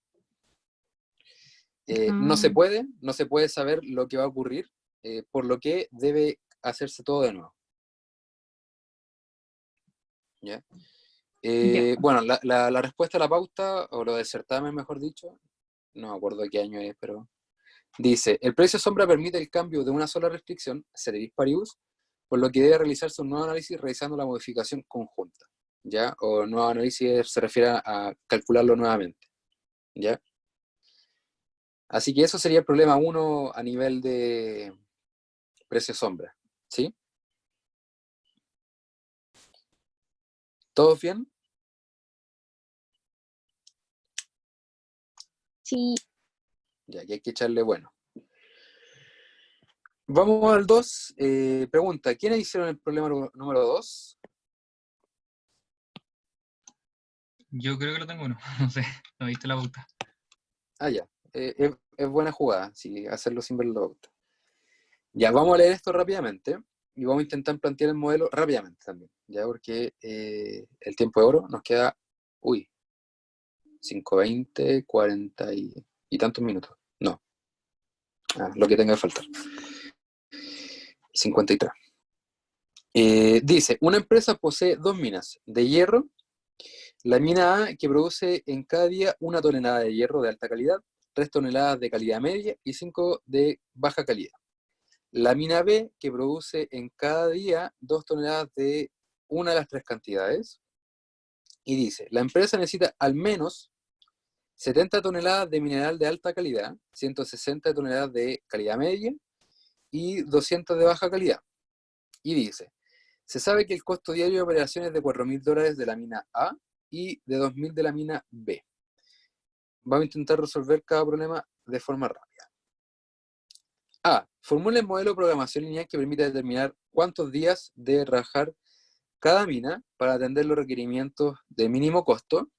No se puede saber lo que va a ocurrir, por lo que debe hacerse todo de nuevo. ¿Ya? Bueno, la respuesta a la pauta, o lo del certamen mejor dicho, no me acuerdo de qué año es, pero dice, el precio sombra permite el cambio de una sola restricción, ceteris paribus, por lo que debe realizarse un nuevo análisis realizando la modificación conjunta, ¿ya? O nuevo análisis se refiere a calcularlo nuevamente, ¿ya? Así que eso sería el problema 1 a nivel de precio sombra, ¿sí? ¿Todos bien? Sí, Ya, que hay que echarle bueno. Vamos al 2. Pregunta, ¿quiénes hicieron el problema número 2? yo creo que lo tengo uno, no sé, no viste la pauta. Ah, ya. Es buena jugada, sí, hacerlo sin ver la pauta. Ya, vamos a leer esto rápidamente y vamos a intentar plantear el modelo rápidamente también, ya, porque el tiempo de oro nos queda, 5:20, 40 y tantos minutos. No, lo que tenga que faltar. 53. Dice, una empresa posee dos minas de hierro. La mina A, que produce en cada día 1 tonelada de hierro de alta calidad, 3 toneladas de calidad media y 5 de baja calidad. La mina B, que produce en cada día 2 toneladas de una de las tres cantidades. Y dice, la empresa necesita al menos 70 toneladas de mineral de alta calidad, 160 toneladas de calidad media y 200 de baja calidad. Y dice, se sabe que el costo diario de operación es de $4.000 de la mina A y de 2.000 de la mina B. Vamos a intentar resolver cada problema de forma rápida. A. Formula el modelo de programación lineal que permite determinar cuántos días debe trabajar cada mina para atender los requerimientos de mínimo costo.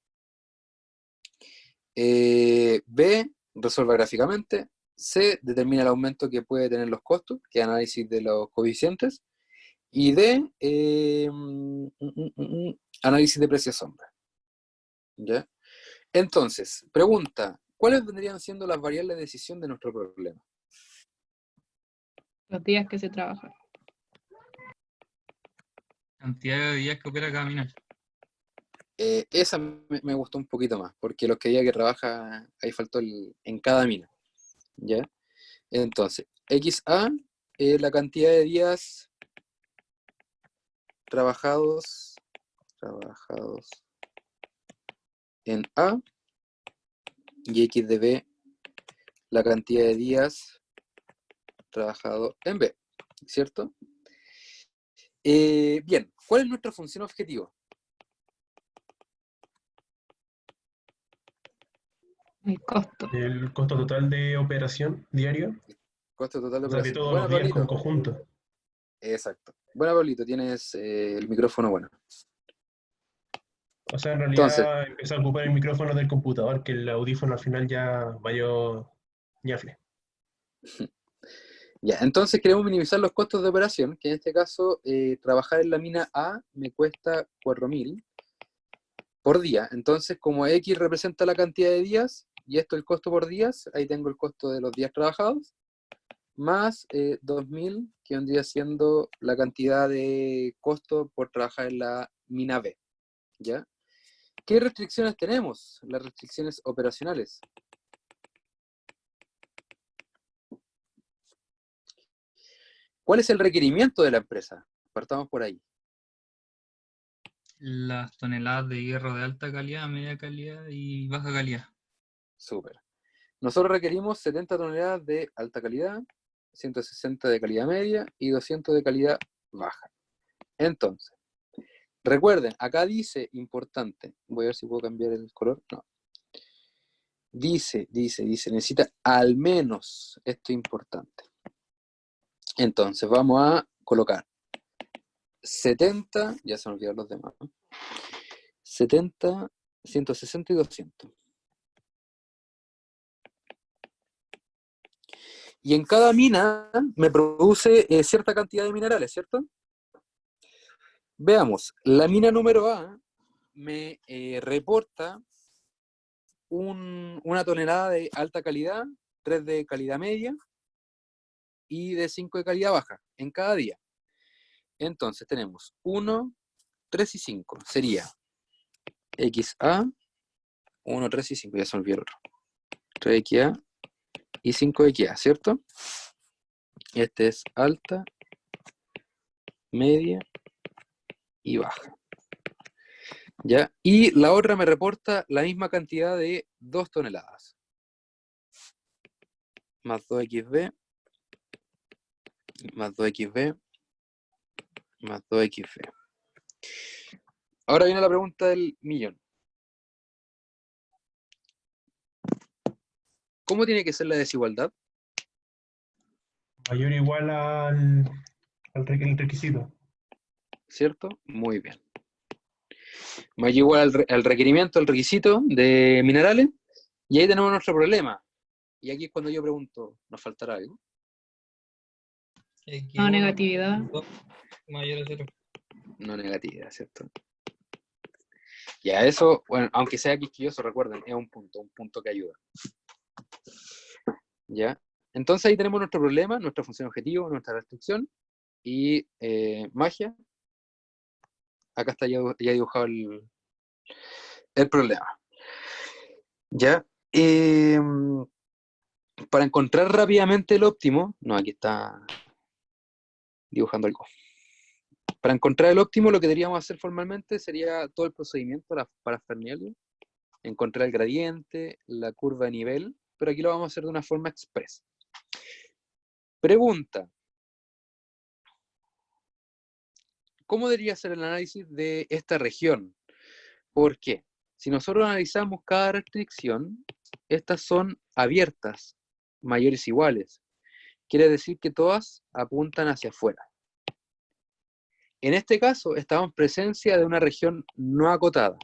B. Resuelva gráficamente. C. Determina el aumento que puede tener los costos, que es análisis de los coeficientes. Y D. Análisis de precio sombra. ¿Ya? Entonces, pregunta, ¿cuáles vendrían siendo las variables de decisión de nuestro problema? Los días que se trabajan. Cantidad de días que opera cada mina. Esa me gustó un poquito más, porque los que día que trabaja, ahí faltó en cada mina. ¿Ya? Entonces, XA es la cantidad de días trabajados en A, y XDB la cantidad de días trabajados en B, ¿cierto? Bien, ¿cuál es nuestra función objetivo? El costo. El costo total de operación diario, Costo total de o sea, de operación. todos Buena, los días como Pablito. conjunto. Exacto. Buena, Pablito, tienes el micrófono bueno. O sea, en Entonces, realidad empecé a ocupar el micrófono del computador, que el audífono al final ya vaya ñafle. Ya, entonces queremos minimizar los costos de operación, que en este caso, trabajar en la mina A me cuesta 4.000 por día. Entonces, como X representa la cantidad de días, y esto el costo por días, ahí tengo el costo de los días trabajados, más 2.000, que vendría siendo la cantidad de costo por trabajar en la mina B. ¿Ya? ¿Qué restricciones tenemos? Las restricciones operacionales. ¿Cuál es el requerimiento de la empresa? Partamos por ahí. Las toneladas de hierro de alta calidad, media calidad y baja calidad. Súper. Nosotros requerimos 70 toneladas de alta calidad, 160 de calidad media y 200 de calidad baja. Entonces, recuerden, acá dice, importante, voy a ver si puedo cambiar el color, no. Dice, necesita al menos, esto es importante. Entonces, vamos a colocar 70, ya se me olvidaron los demás, ¿no? 70, 160 y 200. Y en cada mina me produce cierta cantidad de minerales, ¿cierto? Veamos, la mina número A me reporta una tonelada de alta calidad, 3 de calidad media y de 5 de calidad baja en cada día. Entonces tenemos 1, 3 y 5. Sería XA, 1, 3 y 5. Ya se me olvidó el otro. 3XA y 5XA, ¿cierto? Este es alta, media y baja. ¿Ya? Y la otra me reporta la misma cantidad de 2 toneladas. Más 2XB, más 2XB, más 2XB. Ahora viene la pregunta del millón. ¿Cómo tiene que ser la desigualdad? Mayor o igual el requisito. ¿Cierto? Muy bien. Mayor o igual al requerimiento, al requisito de minerales. Y ahí tenemos nuestro problema. Y aquí es cuando yo pregunto, ¿nos faltará algo? No, negatividad. Mayor a 0. No negatividad, ¿cierto? Ya eso, bueno, aunque sea quisquilloso, recuerden, es un punto que ayuda. ¿Ya? Entonces ahí tenemos nuestro problema, nuestra función objetivo, nuestra restricción y magia. Acá está ya dibujado el problema. ¿Ya? Para encontrar rápidamente el óptimo, no, aquí está dibujando algo. Para encontrar el óptimo, lo que deberíamos hacer formalmente sería todo el procedimiento, la parafernalia, encontrar el gradiente, la curva de nivel, pero aquí lo vamos a hacer de una forma expresa. Pregunta. ¿Cómo debería ser el análisis de esta región? ¿Por qué? Si nosotros analizamos cada restricción, estas son abiertas, mayores iguales. Quiere decir que todas apuntan hacia afuera. En este caso, estamos en presencia de una región no acotada,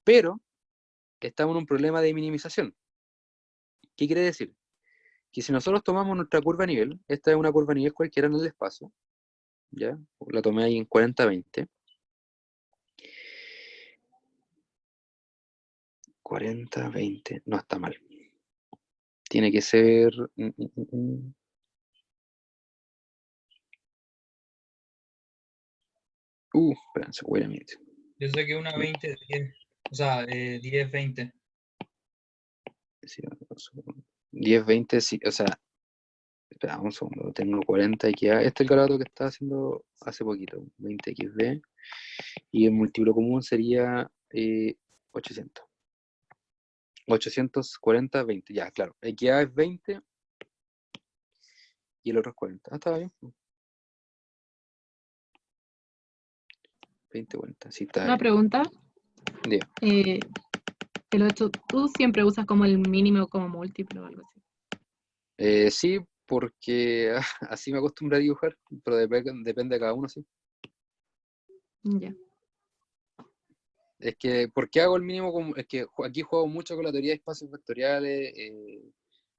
pero estamos en un problema de minimización. ¿Qué quiere decir? Que si nosotros tomamos nuestra curva a nivel, esta es una curva a nivel cualquiera en el espacio, ¿ya? La tomé ahí en 40-20. 40-20, no está mal. Tiene que ser... espérense, wait a minute. Yo sé que una 20-10. O sea, 10-20. 10-20, sí, o sea, espera un segundo, tengo 40 XA, este es el cálculo que estaba haciendo hace poquito, 20 XB, y el múltiplo común sería 800. 840, 20, ya, claro, XA es 20 y el otro es 40. Ah, estaba bien. 20, 40, sí, está Una bien. pregunta. Diga. Te lo he hecho, tú siempre usas como el mínimo como múltiplo o algo así. Sí, porque así me acostumbré a dibujar, pero depende de cada uno, sí. Ya. Es que, ¿por qué hago el mínimo? Es que aquí juego mucho con la teoría de espacios vectoriales,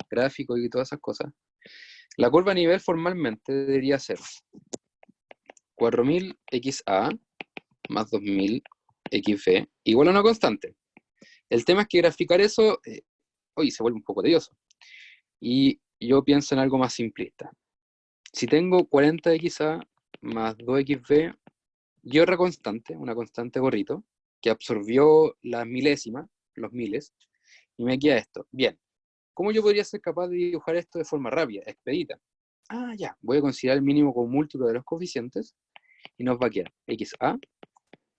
gráficos y todas esas cosas. La curva a nivel formalmente debería ser 4000 XA más 2000 XB igual a una constante. El tema es que graficar eso, hoy se vuelve un poco tedioso. Y yo pienso en algo más simplista. Si tengo 40 XA más 2XB y otra constante, una constante gorrito, que absorbió las milésimas, los miles, y me queda esto. Bien, ¿cómo yo podría ser capaz de dibujar esto de forma rápida, expedita? Ah, ya, voy a considerar el mínimo como múltiplo de los coeficientes, y nos va a quedar XA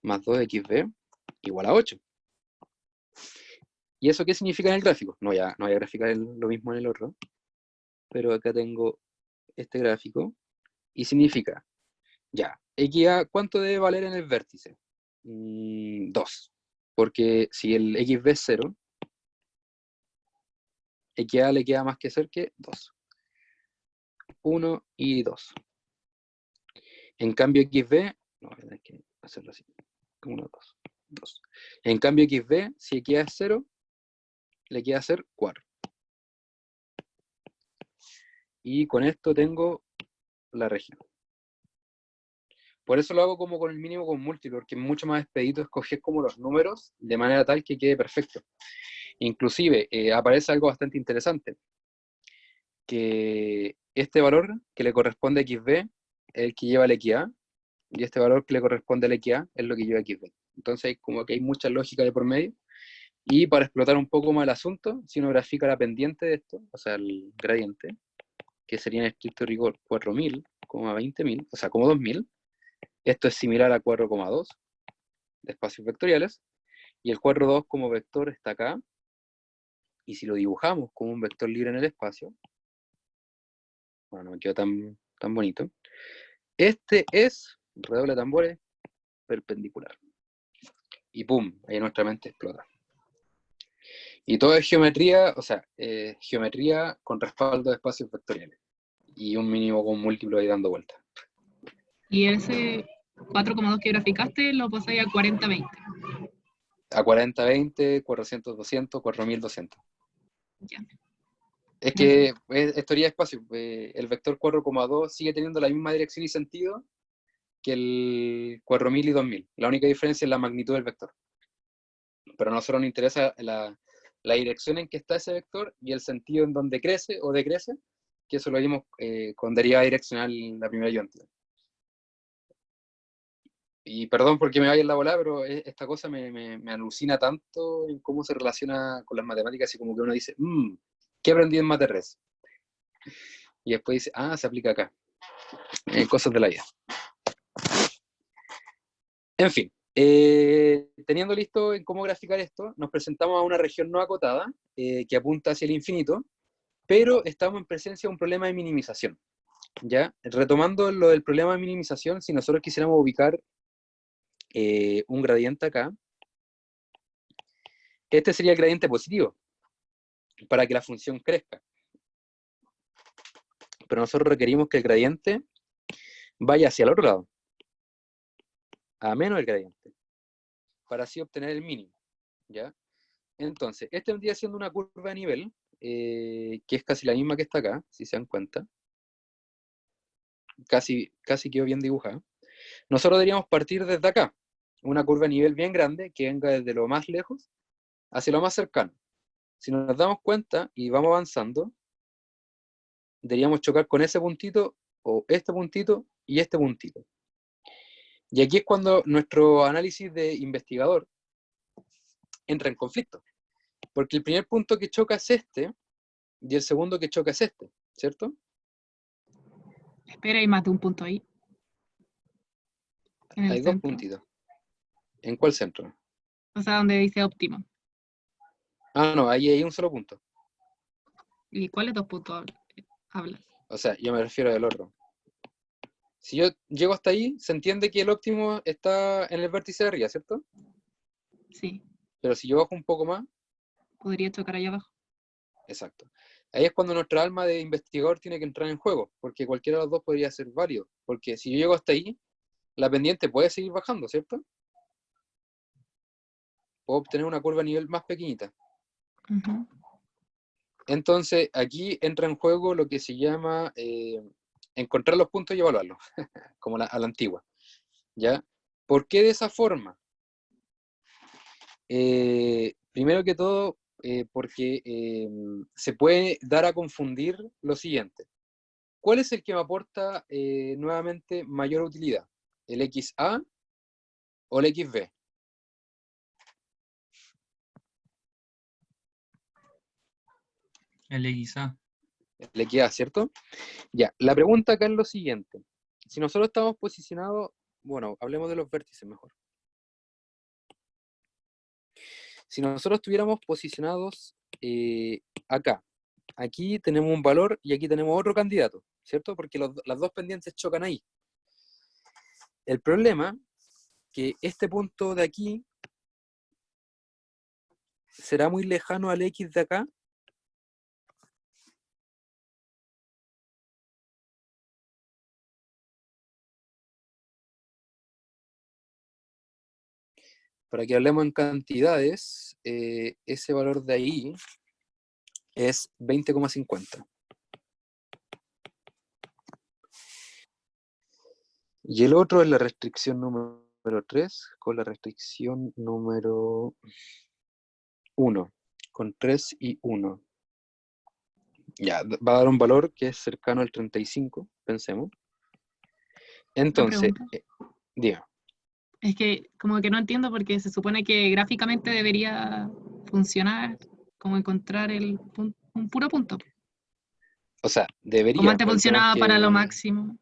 más 2XB igual a 8. ¿Y eso qué significa en el gráfico? No voy a graficar lo mismo en el otro, pero acá tengo este gráfico, y significa, ya, XA, ¿cuánto debe valer en el vértice? 2. Porque si el XB es 0, XA le queda más que ser que 2. 1 y 2. En cambio XB, no, voy a tener que hacerlo así. 1, 2, 2. En cambio XB, si XA es 0, le queda ser 4. Y con esto tengo la región. Por eso lo hago como con el mínimo con múltiplo, porque es mucho más expedito escoger como los números de manera tal que quede perfecto. Inclusive, aparece algo bastante interesante, que este valor que le corresponde a XB es el que lleva el XA, y este valor que le corresponde al XA es lo que lleva XB. Entonces, como que hay mucha lógica de por medio. Y para explotar un poco más el asunto, si uno grafica la pendiente de esto, o sea, el gradiente, que sería en estricto rigor 4000, 20.000, o sea, como 2000, esto es similar a 4,2 de espacios vectoriales, y el 4,2 como vector está acá, y si lo dibujamos como un vector libre en el espacio, bueno, no me quedó tan bonito, este es, redoble de tambores, perpendicular. Y pum, ahí nuestra mente explota. Y todo es geometría, o sea, geometría con respaldo de espacios vectoriales. Y un mínimo con múltiplo ahí dando vueltas. Y ese 4,2 que graficaste lo pasáis a 40-20. A 40-20, 400-200, 4200. Ya. Es que es teoría de espacio. El vector 4,2 sigue teniendo la misma dirección y sentido que el 4000 y 2000. La única diferencia es la magnitud del vector. Pero a nosotros nos interesa la dirección en que está ese vector y el sentido en donde crece o decrece, que eso lo vimos con derivada direccional en la primera ayudantía. Y perdón porque me vaya en la bola, pero esta cosa me alucina tanto en cómo se relaciona con las matemáticas y como que uno dice, ¿qué aprendí en Materres? Y después dice, se aplica acá. Cosas de la vida. En fin, teniendo listo en cómo graficar esto, nos presentamos a una región no acotada que apunta hacia el infinito, pero estamos en presencia de un problema de minimización. ¿Ya? Retomando lo del problema de minimización, si nosotros quisiéramos ubicar un gradiente acá, este sería el gradiente positivo, para que la función crezca. Pero nosotros requerimos que el gradiente vaya hacia el otro lado, a menos el gradiente, para así obtener el mínimo. ¿Ya? Entonces, este vendría siendo una curva de nivel, que es casi la misma que está acá, si se dan cuenta. Casi quedó bien dibujada. Nosotros deberíamos partir desde acá, una curva de nivel bien grande, que venga desde lo más lejos hacia lo más cercano. Si nos damos cuenta y vamos avanzando, deberíamos chocar con ese puntito, o este puntito, y este puntito. Y aquí es cuando nuestro análisis de investigador entra en conflicto. Porque el primer punto que choca es este, y el segundo que choca es este, ¿cierto? Espera, y mate un punto ahí. En el Hay dos centro. puntitos. ¿En cuál centro? O sea, donde dice óptimo. No, ahí hay un solo punto. ¿Y cuáles dos puntos hablas? O sea, yo me refiero al otro. Si yo llego hasta ahí, se entiende que el óptimo está en el vértice de arriba, ¿cierto? Sí, Pero si yo bajo un poco más, podría chocar allá abajo. exacto. Ahí es cuando nuestra alma de investigador tiene que entrar en juego, porque cualquiera de los dos podría ser válido. Porque si yo llego hasta ahí, la pendiente puede seguir bajando, ¿cierto? Puedo obtener una curva a nivel más pequeñita. Uh-huh. Entonces, aquí entra en juego lo que se llama encontrar los puntos y evaluarlos, como a la antigua. ¿Ya? ¿Por qué de esa forma? Primero que todo, porque se puede dar a confundir lo siguiente. ¿Cuál es el que me aporta nuevamente mayor utilidad? ¿El XA o el XB? El XA. El XA, ¿cierto? Ya, la pregunta acá es lo siguiente. Si nosotros estamos posicionados, bueno, hablemos de los vértices mejor. Si nosotros estuviéramos posicionados acá, aquí tenemos un valor y aquí tenemos otro candidato, ¿cierto? Porque las dos pendientes chocan ahí. El problema que este punto de aquí será muy lejano al X de acá. Para que hablemos en cantidades, ese valor de ahí es 20,50. Y el otro es la restricción número 3 con la restricción número 1, con 3 y 1. Ya, va a dar un valor que es cercano al 35, pensemos. Entonces, pregunta. diga. Es que como que no entiendo porque se supone que gráficamente debería funcionar como encontrar un puro punto. O sea, Como debería. antes pero el tema es funcionaba para lo que... máximo,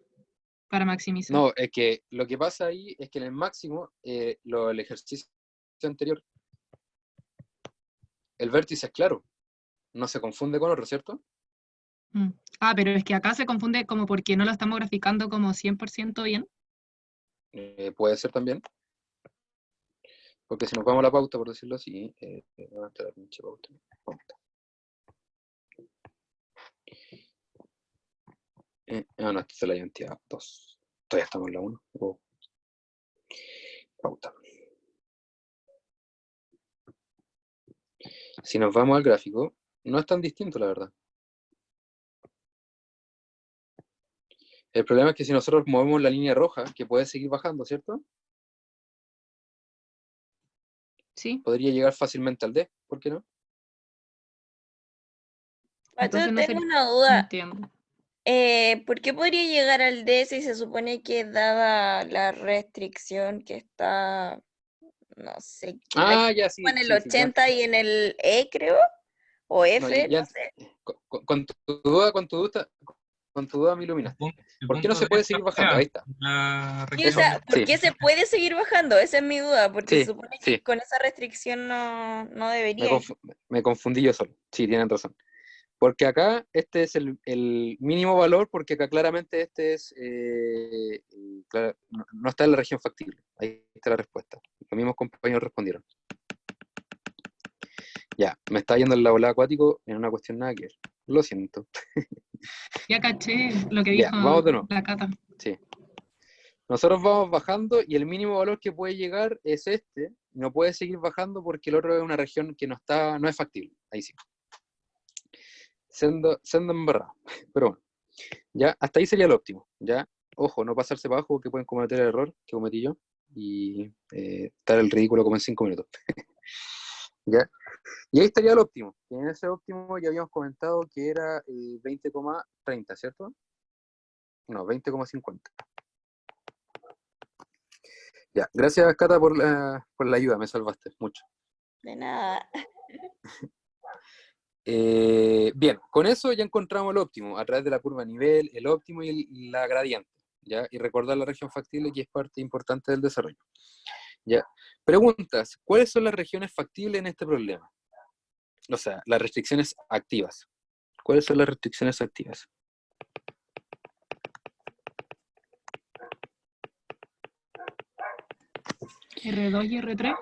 para maximizar. No, es que lo que pasa ahí es que en el máximo, el ejercicio anterior, el vértice es claro, no se confunde con otro, ¿cierto? Mm. Ah, pero es que acá se confunde como porque no lo estamos graficando como 100% bien. Puede ser también. Porque si nos vamos a la pauta, por decirlo así, ¿dónde está la pinche pauta? Pauta. No, esta es la identidad 2. Todavía estamos en la 1. Pauta. Si nos vamos al gráfico, no es tan distinto, la verdad. El problema es que si nosotros movemos la línea roja, que puede seguir bajando, ¿cierto? Sí, Podría llegar fácilmente al D, ¿por qué no? Pato, entonces no tengo sería. una No duda. entiendo. ¿Por qué podría llegar al D si se supone que dada la restricción que está, no sé, Ah, aquí ya, sí, en el sí, sí, ya. 80 y en el E, creo, o No, F, ya, no sé. con tu duda me iluminaste. El ¿Por qué no punto se D puede es seguir bajando? Ahí está. la Sí, o Eso, sea, ¿por sí, qué se puede seguir bajando? Esa es mi duda, porque se sí, supone que sí. con esa restricción no Me, debería. me confundí yo solo. Sí, tienen razón. Porque acá este es el mínimo valor, porque acá claramente este es, no está en la región factible. Ahí está la respuesta. Los mismos compañeros respondieron. Ya, me está yendo el lado acuático en una cuestión nada que ver. Lo siento. Ya caché lo que Ya, dijo vamos de nuevo. la Cata. Sí. Nosotros vamos bajando y el mínimo valor que puede llegar es este. No puede seguir bajando porque el otro es una región que no es factible. Ahí sí. Sendo embarrado. Pero bueno. Ya, hasta ahí sería el óptimo. Ya, ojo, no pasarse para abajo que pueden cometer el error que cometí yo y estar el ridículo como en 5 minutos. ¿Ya? Y ahí estaría el óptimo. Y en ese óptimo ya habíamos comentado que era 20,30, ¿cierto? No, 20,50. Ya, gracias Cata por la ayuda, me salvaste mucho. De nada. Bien, con eso ya encontramos el óptimo, a través de la curva de nivel, el óptimo y la gradiente, ¿ya? Y recordar la región factible que es parte importante del desarrollo. ¿Ya? Preguntas, ¿cuáles son las regiones factibles en este problema? O sea, las restricciones activas. ¿Cuáles son las restricciones activas? R2 y R3.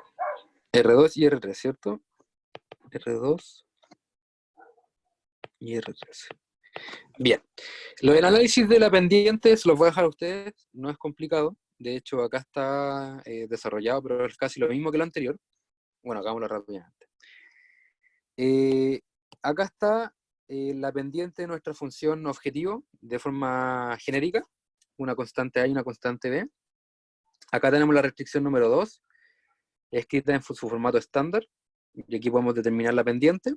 R2 y R3, ¿cierto? R2 y R3. Bien, lo del análisis de la pendiente se los voy a dejar a ustedes, no es complicado. De hecho, acá está desarrollado, pero es casi lo mismo que lo anterior. Bueno, hagámoslo rápidamente. Acá está la pendiente de nuestra función objetivo de forma genérica, una constante A y una constante B. Acá tenemos la restricción número 2, escrita en su formato estándar, y aquí podemos determinar la pendiente.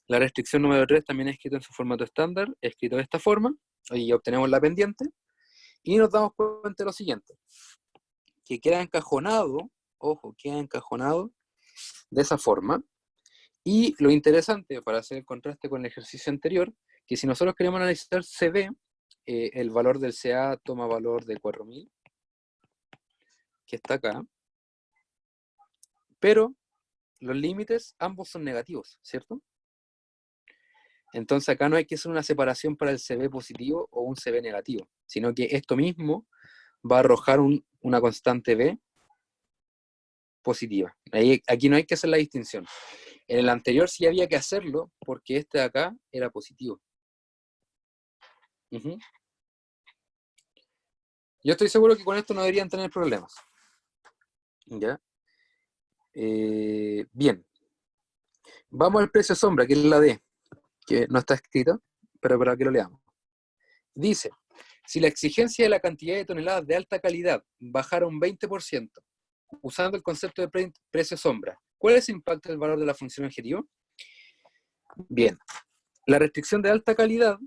La restricción número 3 también es escrita en su formato estándar, escrito de esta forma, y obtenemos la pendiente, y nos damos cuenta de lo siguiente, que queda encajonado, ojo, queda encajonado de esa forma. Y lo interesante, para hacer el contraste con el ejercicio anterior, que si nosotros queremos analizar CB, el valor del CA toma valor de 4000, que está acá, pero los límites ambos son negativos, ¿cierto? Entonces acá no hay que hacer una separación para el CB positivo o un CB negativo, sino que esto mismo va a arrojar una constante B positiva. Aquí no hay que hacer la distinción. En el anterior sí había que hacerlo porque este de acá era positivo. Yo estoy seguro que con esto no deberían tener problemas. ¿Ya? Bien. Vamos al precio sombra, que es la D, que no está escrito, pero para que lo leamos. Dice, si la exigencia de la cantidad de toneladas de alta calidad bajara un 20%, usando el concepto de precio sombra, ¿cuál es el impacto del valor de la función objetivo? Bien, la restricción de alta calidad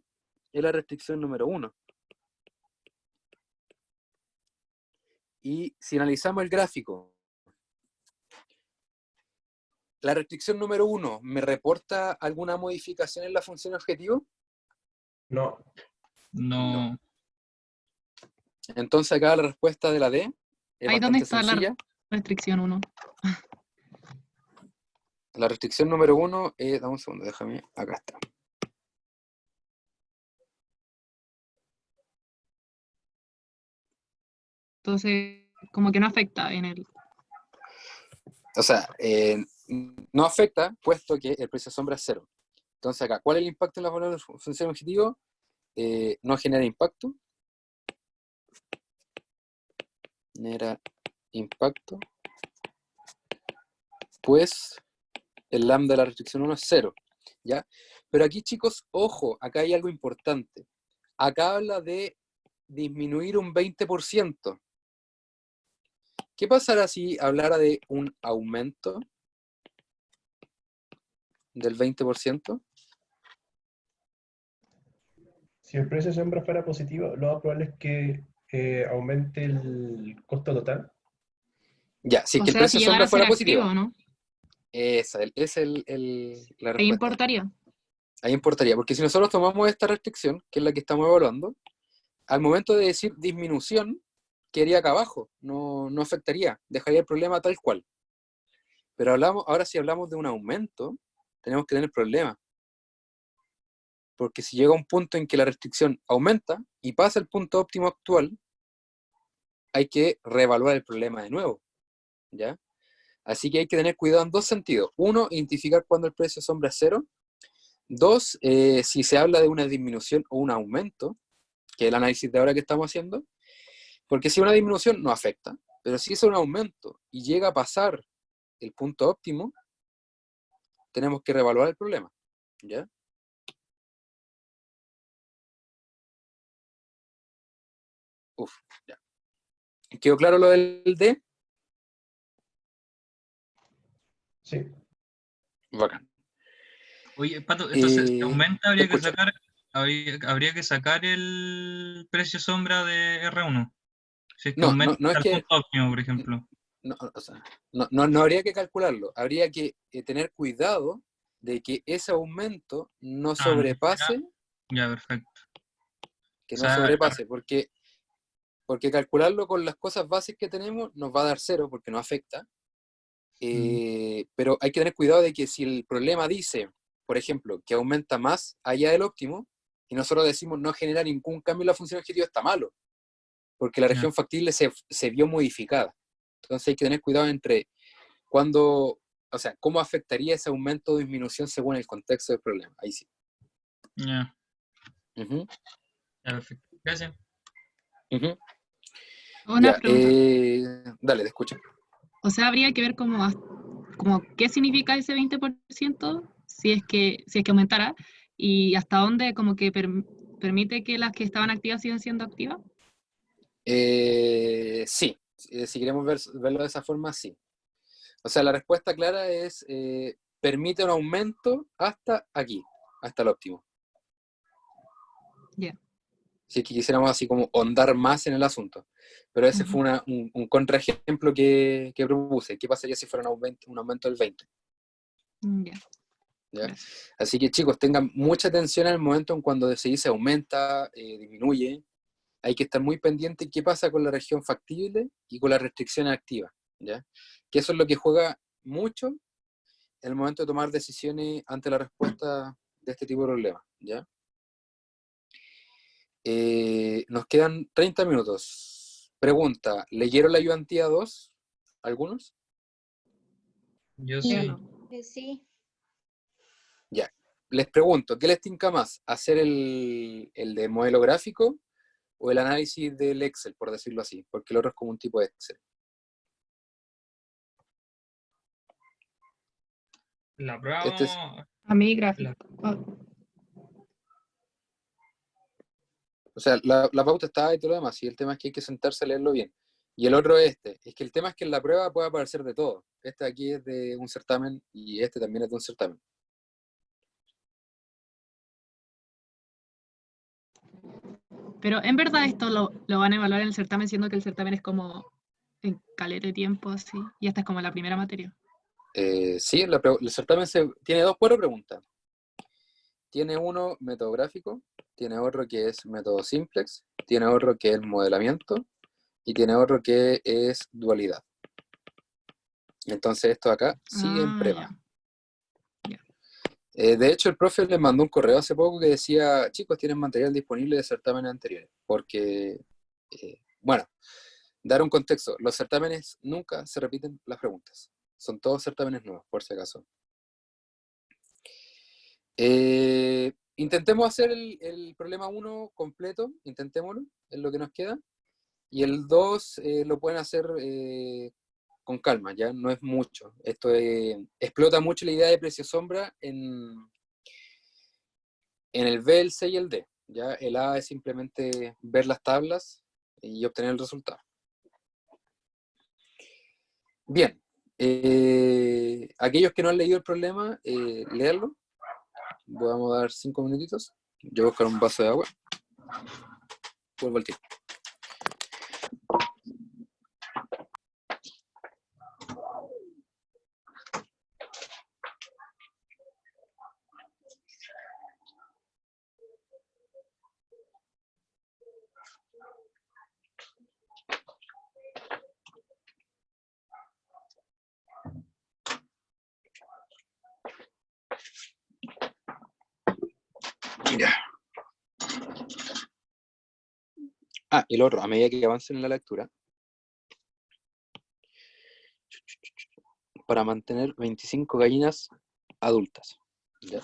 es la restricción número 1. Y si analizamos el gráfico, la restricción número 1, ¿me reporta alguna modificación en la función objetivo? No. No. Entonces acá la respuesta de la D es Ahí donde bastante está sencilla. la restricción 1. La restricción número 1 es, dame un segundo, déjame, acá está. Entonces, como que no afecta en el... O sea, no afecta, puesto que el precio sombra es 0. Entonces acá, ¿cuál es el impacto en la valor de la función objetivo? No genera impacto. Genera impacto. Pues el lambda de la restricción 1 es 0. ¿Ya? Pero aquí, chicos, ojo, acá hay algo importante. Acá habla de disminuir un 20%. ¿Qué pasará si hablara de un aumento del 20%? Si el precio sombra fuera positivo, lo más probable es que aumente el costo total. Ya, si es O que el sea, precio si llegara sombra a ser fuera activo, positivo. ¿no? Esa es la Ahí respuesta. importaría. Ahí importaría, porque si nosotros tomamos esta restricción, que es la que estamos evaluando, al momento de decir disminución, quedaría acá abajo, no afectaría, dejaría el problema tal cual. Pero ahora si hablamos de un aumento, tenemos que tener problemas. Porque si llega un punto en que la restricción aumenta y pasa el punto óptimo actual, hay que reevaluar el problema de nuevo, ¿ya? Así que hay que tener cuidado en dos sentidos. Uno, identificar cuando el precio sombra es 0. Dos, si se habla de una disminución o un aumento, que es el análisis de ahora que estamos haciendo, porque si una disminución no afecta, pero si es un aumento y llega a pasar el punto óptimo, tenemos que reevaluar el problema, ¿ya? Ya. ¿Quedó claro lo del D? Sí. Bacán. Oye, Pato, entonces si aumenta, te escucho. habría que sacar el precio sombra de R1. Si es que No aumenta es al que punto óptimo, por ejemplo. o sea, no habría que calcularlo, habría que tener cuidado de que ese aumento no sobrepase, Ya, perfecto. que O no sea, sobrepase, porque calcularlo con las cosas básicas que tenemos nos va a dar 0 porque no afecta, pero hay que tener cuidado de que si el problema dice, por ejemplo, que aumenta más allá del óptimo, y nosotros decimos no genera ningún cambio en la función objetiva, está malo, porque la región factible se vio modificada. Entonces hay que tener cuidado entre cuándo, o sea, cómo afectaría ese aumento o disminución según el contexto del problema. Ahí sí. Ya, Uh-huh. ya, perfecto. Gracias. Uh-huh. Una Ya, pregunta. dale, te escucho. O sea, habría que ver como qué significa ese 20% si es que aumentara, ¿Y hasta dónde como que permite que las que estaban activas sigan siendo activas? Sí, si queremos verlo de esa forma, sí. O sea, la respuesta clara es, permite un aumento hasta aquí, hasta el óptimo. Ya. Si es que quisiéramos así como ahondar más en el asunto. Pero ese fue un contraejemplo que propuse. ¿Qué pasaría si fuera un aumento del 20? Ya. ¿Ya? Gracias. Así que chicos, tengan mucha atención al momento en cuando se dice aumenta, disminuye. Hay que estar muy pendiente de qué pasa con la región factible y con las restricciones activas. ¿Ya? Que eso es lo que juega mucho en el momento de tomar decisiones ante la respuesta de este tipo de problemas. ¿Ya? Nos quedan 30 minutos. Pregunta, ¿leyeron la ayudantía 2? ¿Algunos? Yo Ya sí. no. Sí. Ya. Les pregunto, ¿qué les tinca más? ¿Hacer el de modelo gráfico o el análisis del Excel, por decirlo así? Porque el otro es como un tipo de Excel. La prueba Este es, A mí gráfico. o sea, la pauta está y todo lo demás, y el tema es que hay que sentarse a leerlo bien. Y el otro es es que el tema es que en la prueba puede aparecer de todo. Este aquí es de un certamen y este también es de un certamen. Pero en verdad esto lo van a evaluar en el certamen, siendo que el certamen es como en caleta de tiempo, así. Y esta es como la primera materia. Sí, el certamen tiene 4 preguntas. Tiene uno método gráfico, tiene otro que es método simplex, tiene otro que es modelamiento y tiene otro que es dualidad. Entonces esto acá sigue en prueba. Ya. De hecho, el profe les mandó un correo hace poco que decía, chicos, tienen material disponible de certámenes anteriores. Porque, bueno, dar un contexto, los certámenes nunca se repiten las preguntas. Son todos certámenes nuevos, por si acaso. Intentemos hacer el problema 1 completo, intentémoslo, es lo que nos queda. Y el 2 lo pueden hacer con calma, ya no es mucho. Esto explota mucho la idea de precio sombra en el B, el C y el D. Ya el A es simplemente ver las tablas y obtener el resultado. Bien, aquellos que no han leído el problema, leerlo. Vamos a dar 5 minutitos. Yo voy a buscar un vaso de agua. Vuelvo al tiempo. Ya. Y lo otro, a medida que avancen en la lectura, para mantener 25 gallinas adultas. ¿Ya?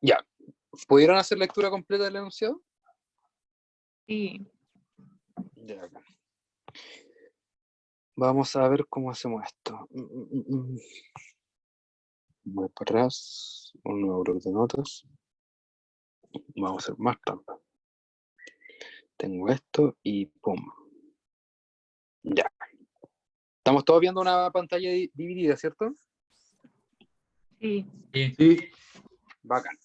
Ya. ¿Pudieron hacer lectura completa del enunciado? Sí. Ya. Vamos a ver cómo hacemos esto. Voy para atrás, un nuevo bloque de notas. Vamos a hacer más trampa. Tengo esto y pum. Ya. Estamos todos viendo una pantalla dividida, ¿cierto? Sí. Sí. Bacán.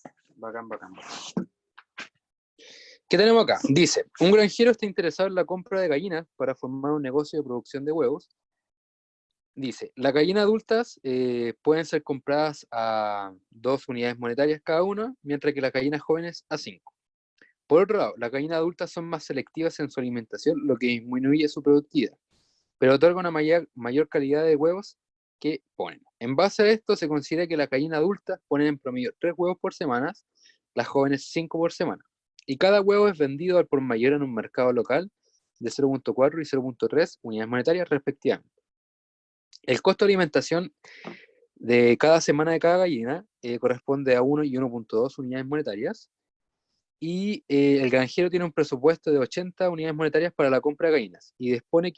¿Qué tenemos acá? Dice, un granjero está interesado en la compra de gallinas para formar un negocio de producción de huevos. Dice, las gallinas adultas pueden ser compradas a 2 unidades monetarias cada una, mientras que las gallinas jóvenes a 5. Por otro lado, las gallinas adultas son más selectivas en su alimentación, lo que disminuye su productividad, pero otorga una mayor calidad de huevos que ponen. En base a esto, se considera que las gallinas adultas ponen en promedio 3 huevos por semana, las jóvenes 5 por semana. Y cada huevo es vendido al por mayor en un mercado local de 0.4 y 0.3 unidades monetarias respectivamente. El costo de alimentación de cada semana de cada gallina corresponde a 1 y 1.2 unidades monetarias. Y el granjero tiene un presupuesto de 80 unidades monetarias para la compra de gallinas. Y dispone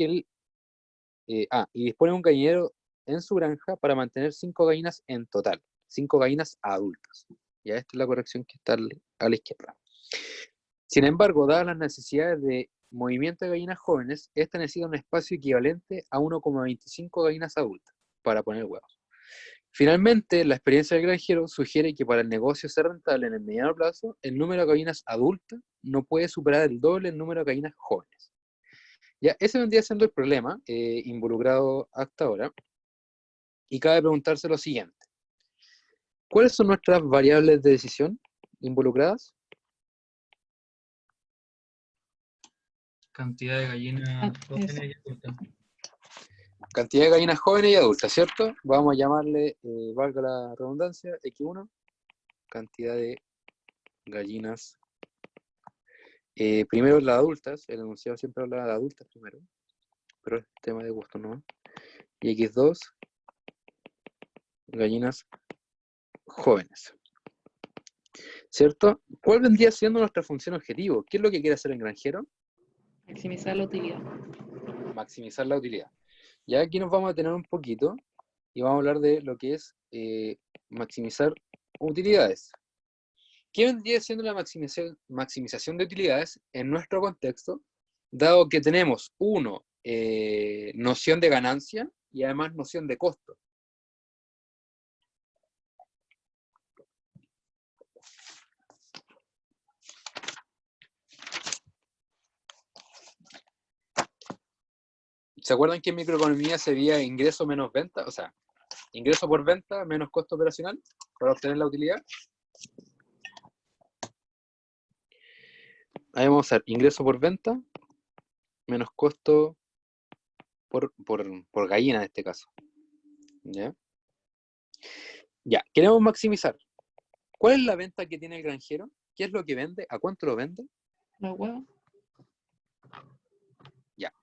dispone un gallinero en su granja para mantener 5 gallinas en total. 5 gallinas adultas. Ya esta es la corrección que está a la izquierda. Sin embargo, dadas las necesidades de movimiento de gallinas jóvenes, esta necesita un espacio equivalente a 1,25 gallinas adultas para poner huevos. Finalmente, la experiencia del granjero sugiere que para el negocio ser rentable en el mediano plazo, el número de gallinas adultas no puede superar el doble el número de gallinas jóvenes. Ya, ese vendría siendo el problema involucrado hasta ahora. Y cabe preguntarse lo siguiente. ¿Cuáles son nuestras variables de decisión involucradas? Cantidad de gallinas jóvenes Eso. y adultas. Cantidad de gallinas jóvenes y adultas, ¿cierto? Vamos a llamarle, valga la redundancia, X1. Cantidad de gallinas. Primero las adultas, el enunciado siempre habla de adultas primero, pero es tema de gusto, ¿no? Y X2, gallinas jóvenes. ¿Cierto? ¿Cuál vendría siendo nuestra función objetivo? ¿Qué es lo que quiere hacer el granjero? Maximizar la utilidad. Maximizar la utilidad. Ya aquí nos vamos a detener un poquito y vamos a hablar de lo que es maximizar utilidades. ¿Qué vendría siendo la maximización de utilidades en nuestro contexto? Dado que tenemos, noción de ganancia y además noción de costo. ¿Se acuerdan que en microeconomía se veía ingreso menos venta? O sea, ingreso por venta menos costo operacional para obtener la utilidad. Ahí vamos a ver ingreso por venta menos costo por gallina en este caso. ¿Ya? Ya, queremos maximizar. ¿Cuál es la venta que tiene el granjero? ¿Qué es lo que vende? ¿A cuánto lo vende? Los huevos. Ya.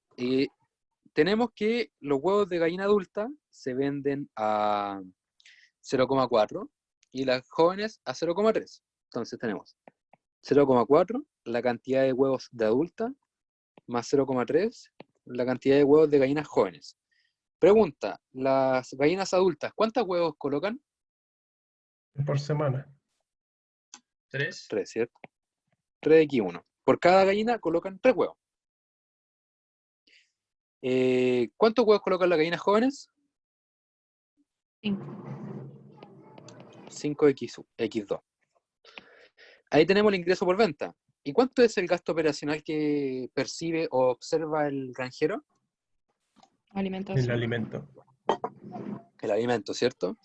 Tenemos que los huevos de gallina adulta se venden a 0,4 y las jóvenes a 0,3. Entonces tenemos 0,4 la cantidad de huevos de adulta más 0,3 la cantidad de huevos de gallinas jóvenes. Pregunta, las gallinas adultas, ¿cuántos huevos colocan? Por semana. 3. 3, ¿cierto? 3x1. Por cada gallina colocan 3 huevos. ¿Cuántos huevos colocan las gallinas jóvenes? 5x2. Ahí tenemos el ingreso por venta. ¿Y cuánto es el gasto operacional que percibe o observa el granjero? Alimentación. El alimento. El alimento, ¿cierto?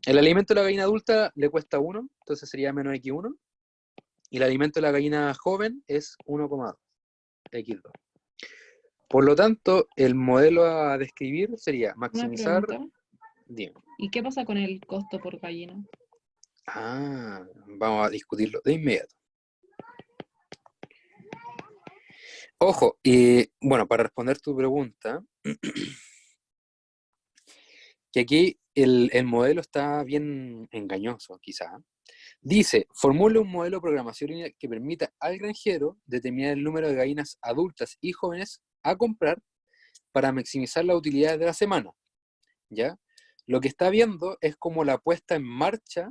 El alimento de la gallina adulta le cuesta 1, entonces sería menos X1. Y el alimento de la gallina joven es 1,2, X2. Por lo tanto, el modelo a describir sería Una maximizar... pregunta. Dime. ¿Y qué pasa con el costo por gallina? Vamos a discutirlo de inmediato. Ojo, bueno, para responder tu pregunta, que aquí el modelo está bien engañoso, quizá. Dice, formule un modelo de programación que permita al granjero determinar el número de gallinas adultas y jóvenes a comprar para maximizar las utilidades de la semana, ¿ya? Lo que está viendo es como la puesta en marcha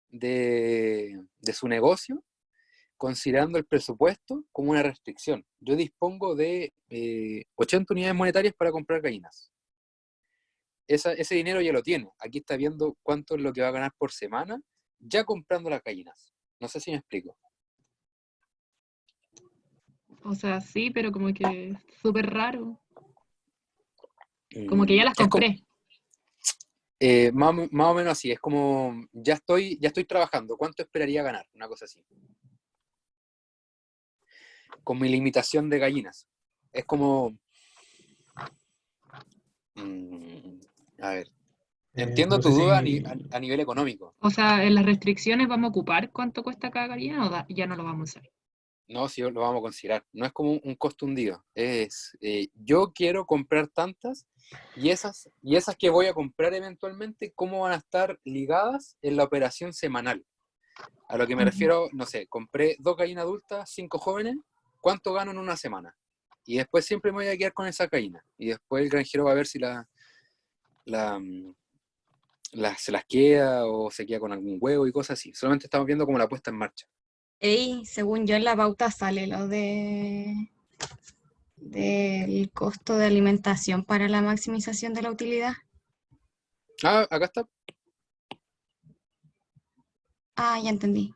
de su negocio, considerando el presupuesto como una restricción. Yo dispongo de 80 unidades monetarias para comprar gallinas. Ese dinero ya lo tiene. Aquí está viendo cuánto es lo que va a ganar por semana ya comprando las gallinas. No sé si me explico. O sea, sí, pero como que es súper raro. Como que ya las Es como, compré. más o menos así. Es como, ya estoy trabajando. ¿Cuánto esperaría ganar? Una cosa así. Con mi limitación de gallinas. Es como... a ver. Entiendo no tu sé duda si a nivel económico. O sea, en las restricciones vamos a ocupar cuánto cuesta cada gallina o ya no lo vamos a usar. No, sí lo vamos a considerar. No es como un costo hundido. Es, yo quiero comprar tantas y esas que voy a comprar eventualmente, ¿cómo van a estar ligadas en la operación semanal? A lo que me refiero, no sé, compré 2 gallinas adultas, 5 jóvenes, ¿cuánto gano en una semana? Y después siempre me voy a quedar con esa gallina. Y después el granjero va a ver si se las queda o se queda con algún huevo y cosas así. Solamente estamos viendo como la puesta en marcha. Ey, según yo en la pauta sale lo del costo de alimentación para la maximización de la utilidad. Ah, acá está. Ah, ya entendí.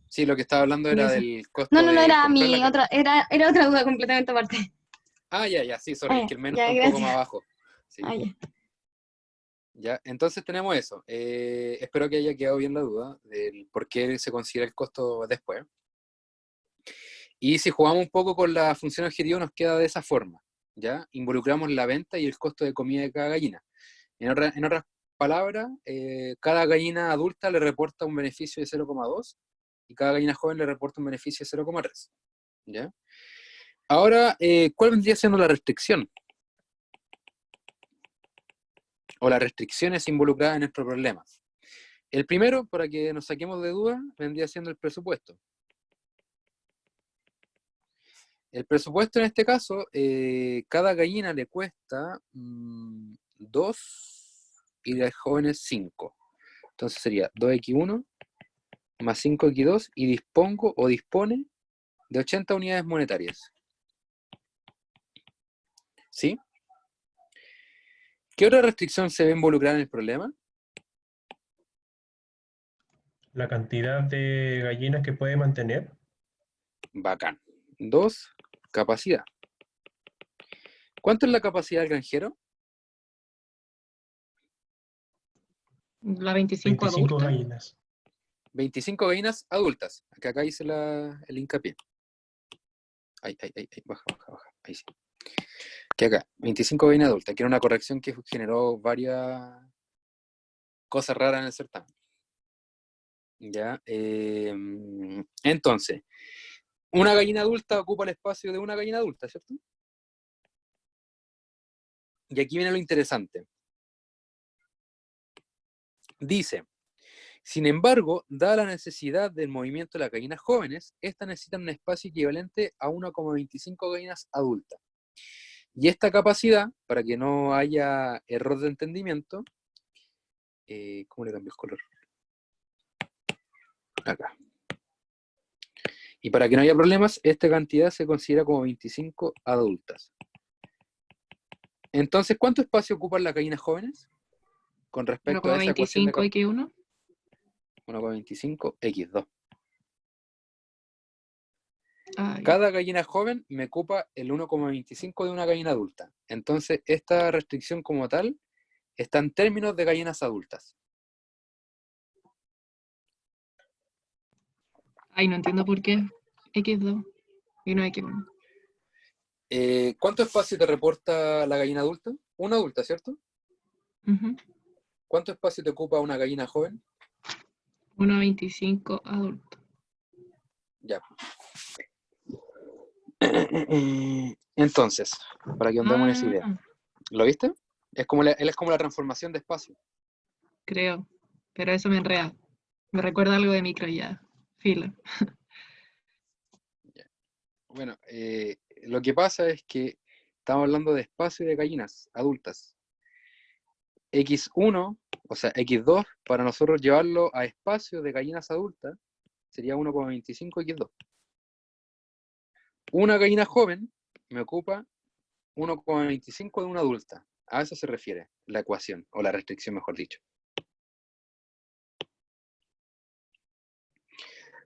Sí, lo que estaba hablando era Eso. del No, costo no, no, de era comprar mi otra, era otra duda completamente aparte. Ah, ya, sí, sorry, Ah, es que el menos ya, está un poco más gracias. abajo. Sí, Ah, ya. ya, entonces tenemos eso. Espero que haya quedado bien la duda del por qué se considera el costo después. Y si jugamos un poco con la función objetivo, nos queda de esa forma, ¿ya? Involucramos la venta y el costo de comida de cada gallina. En otras palabras, cada gallina adulta le reporta un beneficio de 0,2 y cada gallina joven le reporta un beneficio de 0,3, ¿ya? Ahora, ¿cuál vendría siendo la restricción? O las restricciones involucradas en nuestro problema. El primero, para que nos saquemos de duda, vendría siendo el presupuesto. El presupuesto en este caso, cada gallina le cuesta 2 y de jóvenes 5. Entonces sería 2x1 más 5x2 y dispongo o dispone de 80 unidades monetarias. ¿Sí? ¿Qué otra restricción se ve involucrada en el problema? la cantidad de gallinas que puede mantener, Bacán. 2, capacidad. ¿Cuánto es la capacidad del granjero? La 25 25 adulta. gallinas. 25 gallinas adultas. Acá hice el hincapié. Ahí, baja. Ahí sí. Que acá, 25 gallinas adultas, que era una corrección que generó varias cosas raras en el certamen. Ya. Entonces, una gallina adulta ocupa el espacio de una gallina adulta, ¿cierto? Y aquí viene lo interesante. Dice, sin embargo, dada la necesidad del movimiento de las gallinas jóvenes, estas necesitan un espacio equivalente a 1,25 gallinas adultas. Y esta capacidad, para que no haya error de entendimiento, ¿cómo le cambio el color? Acá. Y para que no haya problemas, esta cantidad se considera como 25 adultas. Entonces, ¿cuánto espacio ocupan las gallinas jóvenes? Con respecto a esa ecuación de 1,25 X1. 1,25 x2. Ah, Cada gallina joven me ocupa el 1,25 de una gallina adulta. Entonces, esta restricción como tal está en términos de gallinas adultas. Ay, no entiendo por qué X2 y no X1. ¿Cuánto espacio te reporta la gallina adulta? Una adulta, ¿cierto? Ujú. ¿Cuánto espacio te ocupa una gallina joven? 1,25 adulto. Ya. Entonces, para que andemos en esa idea. ¿Lo viste? Él es como la transformación de espacio. creo. Pero eso me enreda. Me recuerda algo de micro ya. Filo. Bueno, lo que pasa es que estamos hablando de espacio de gallinas adultas. X1, o sea, X2, para nosotros llevarlo a espacio de gallinas adultas, sería 1,25 X2. Una gallina joven me ocupa 1,25 de una adulta. A eso se refiere la ecuación, o la restricción, mejor dicho.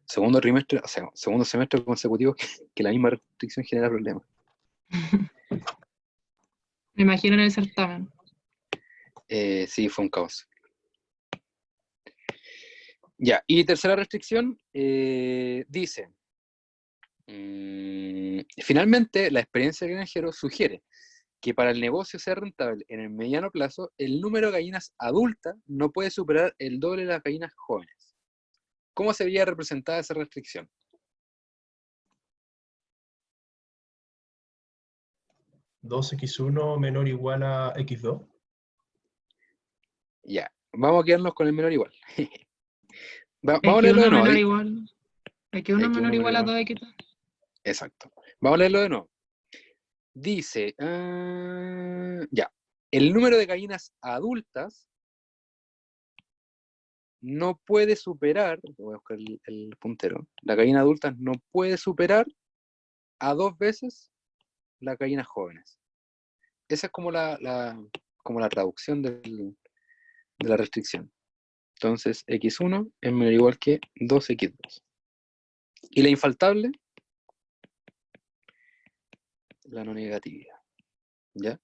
Segundo trimestre, o sea, segundo semestre consecutivo que la misma restricción genera problemas. Me imagino en el certamen. Sí, fue un caos. Ya, y tercera restricción, dice, finalmente la experiencia del granjero sugiere que para el negocio sea rentable en el mediano plazo, el número de gallinas adultas no puede superar el doble de las gallinas jóvenes. ¿Cómo se vería representada esa restricción? ¿2x1 menor o igual a x2? Ya, vamos a quedarnos con el menor igual. Vamos a X1 leerlo de nuevo. menor igual. X1 menor igual a 2X2. Exacto. Vamos a leerlo de nuevo. Dice, ya, el número de gallinas adultas no puede superar, voy a buscar el puntero, la gallina adulta no puede superar a 2 veces las gallinas jóvenes. Esa es como como la traducción de la restricción. Entonces, X1 es menor o igual que 2X2. Y la infaltable, la no negatividad. ¿Ya?